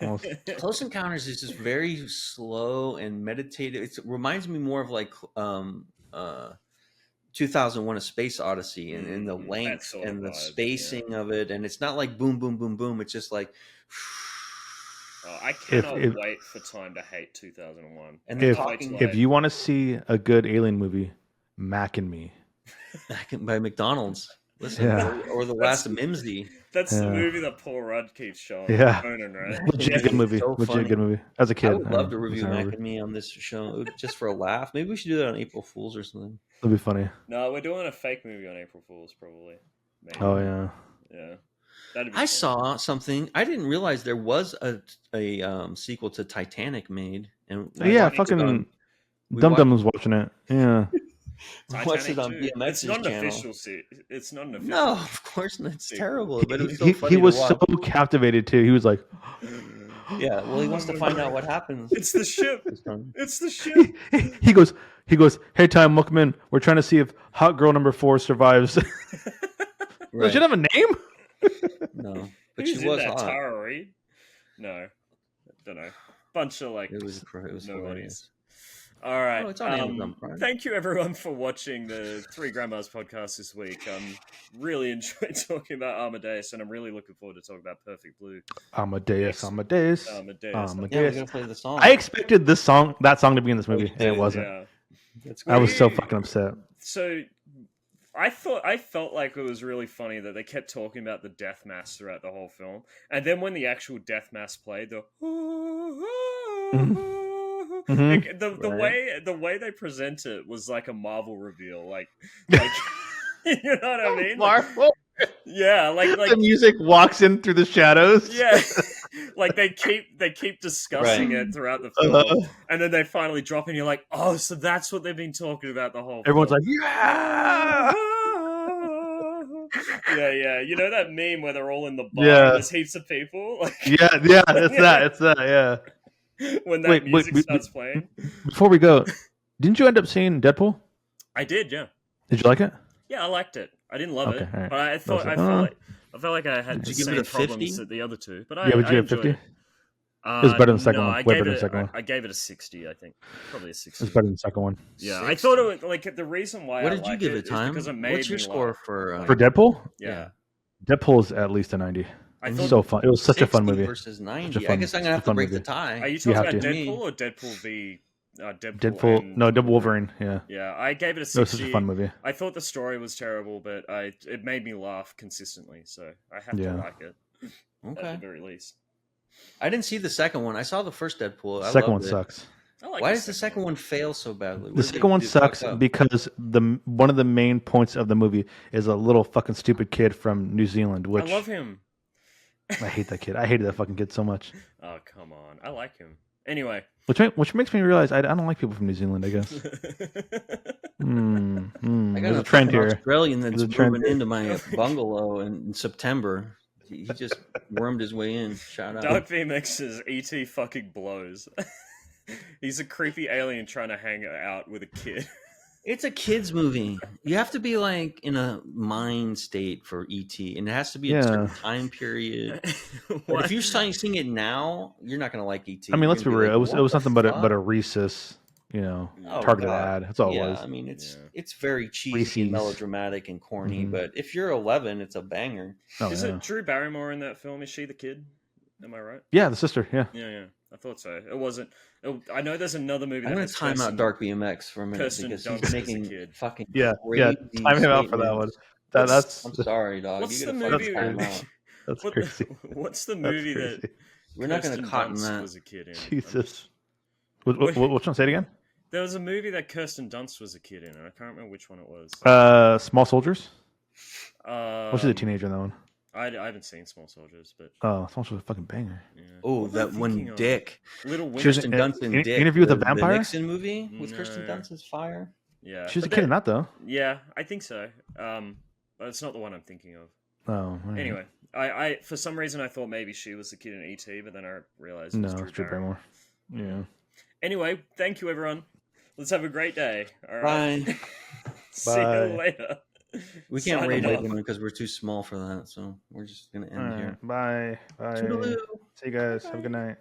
Almost. Close Encounters is just very slow and meditative. It reminds me more of like 2001: A Space Odyssey, and the that length sort of and the vibe, spacing of it. And it's not like boom, boom, boom, boom. It's just like Oh, I If cannot if wait for Time to Hate 2001. And I they're can't wait talking till if you want to see a good alien movie, Mac and Me. back by McDonald's. Listen, Yeah. or the last Mimsy. That's the Yeah. movie that Paul Rudd keeps showing. Yeah. Conan, right? Legit Yeah. good movie. So Legit funny. good movie. As a kid, I would love to was review never- Mac and Me on this show just for a laugh. Maybe we should do that on April Fools or something. It'll be funny. No, we're doing a fake movie on April Fool's, probably. Maybe. Oh yeah. Yeah. That'd be I fun. saw something. I didn't realize there was a sequel to Titanic made, and we Yeah, watched it fucking on- we Dum Dum watched- was watching it. Yeah. we watched it on Titanic 2. It's BMX's not an channel. official It's not an official. No, of course not. It's sequel. terrible, but it was so he funny was to so watch. captivated too. He was like, Yeah, well, he wants to find out what happens. It's the ship. this time. It's the ship. he goes, hey, Time, welcome in. We're trying to see if hot girl number 4 survives. Does Right. she have a name? No, but Who's she in was that? hot. Tara Reid? No. I don't know. Bunch of like It was nobodies. hilarious. All right. Oh, it's on Amazon Prime. Thank you, everyone, for watching the Three Grandmas podcast this week. Really enjoyed talking about Amadeus, and I'm really looking forward to talking about Perfect Blue. Amadeus. Amadeus. Yeah, we Amadeus. gotta play the song. I expected that song to be in this movie, you and it did, wasn't. Yeah. That's I was so We- fucking upset. So I felt like it was really funny that they kept talking about the death mass throughout the whole film, and then when the actual death mass played, the Mhm. the way they present it was like a Marvel reveal, like you know what I mean? Like, Marvel. yeah, like The music walks in through the shadows. yeah, like they keep discussing Right. it throughout the film, Uh-huh. and then they finally drop, and you're like, oh, so that's what they've been talking about the whole. Everyone's film. like, yeah. Yeah. You know that meme where they're all in the bar Yeah. and there's heaps of people? Like, Yeah, it's that, yeah. when that Wait, music wait, starts playing. Before we go, didn't you end up seeing Deadpool? I did, yeah. Did you like it? Yeah, I liked it. I didn't love Okay, it, all right. but I felt like I had Did the you give same it a 50? problems that the other two. But Yeah, would you I give it 50? enjoyed it. It was better than the second no, one. I Way gave better than it. the second one. I gave it a 60. I think probably a It 60. was better than the second one. Yeah, 60. I thought it was like the reason why. What I did you liked give it it, is Time? because it made What's your me score laugh. for For Deadpool? Yeah, Deadpool is at least a 90. I It thought. was so fun. It was such a fun 60 movie. versus Such 90? a fun- I guess I'm such gonna a have to fun break movie. the tie. Are you talking have about to. Deadpool or Deadpool v Deadpool? Deadpool. and No, Deadpool Wolverine. Yeah. Yeah, I gave it a It was 60. such a fun movie. I thought the story was terrible, but it made me laugh consistently, so I have Yeah. to like it at Okay. the very least. I didn't see the second one. I saw the first Deadpool. I Second one loved it. sucks. I like Why does the second one fail so badly? What The did they second one do sucks fucked up? because one of the main points of the movie is a little fucking stupid kid from New Zealand, which I love him. I hate that kid. I hated that fucking kid so much. Oh, come on. I like him. Anyway. Which makes me realize I don't like people from New Zealand, I guess. I There's got a trend fucking here. Australian that's There's a trend moving here. into my bungalow in September. He just wormed his way in. Shout out. Dark VMX's ET fucking blows. He's a creepy alien trying to hang out with a kid. It's a kids movie. You have to be like in a mind state for ET, and it has to be a certain time period. But if you're seeing it now, you're not gonna like ET. I mean, You're let's be gonna real. like, it what was the nothing but fuck? a Reese's, Oh, targeted God. ad. That's all it Yeah, was. I mean, Yeah. it's very cheesy Reese's. and melodramatic and corny. Mhm. But if you're 11, it's a banger. Oh, Is yeah. it Drew Barrymore in that film? Is she the kid? Am I right? Yeah, the sister. Yeah. Yeah. I thought so. It wasn't. I know there's another movie. I'm that gonna has time out Kirsten- Dark BMX for a minute Kirsten because Dunst he's as a making kid. fucking Yeah. crazy Time him out for that statements. one. That's I'm sorry, dog. What's You the gotta movie? fucking time out. that's What- crazy. What's the That's movie crazy. that We're not gonna Kirsten cotton Dunst that. was a kid in? Jesus. Which one? Say it again. There was a movie that Kirsten Dunst was a kid in, and I can't remember which one it was. Small Soldiers. Well, Well, she's a teenager in that one. I haven't seen Small Soldiers, but Oh, Small Soldiers was a fucking banger. yeah. Oh, What am I that one thinking of? Dick. Little She was Women. Kirsten in- Dunst and Dick. Interview with the the Vampire? Nixon movie with Kirsten No. Dunst as Fire. Yeah, She was a but kid in that though. Yeah, I think so. But it's not the one I'm thinking of. Oh. all right. Anyway, I for some reason I thought maybe she was the kid in ET, but then I realized it No, was it's Drew Barrymore. Yeah. Anyway, thank you everyone. Let's have a great day. All right. Bye. See Bye. you later. We can't Signing rate off. it because we're too small for that, so we're just gonna end All here. right. Bye. Bye. Toodaloo. See you guys. Have a good night.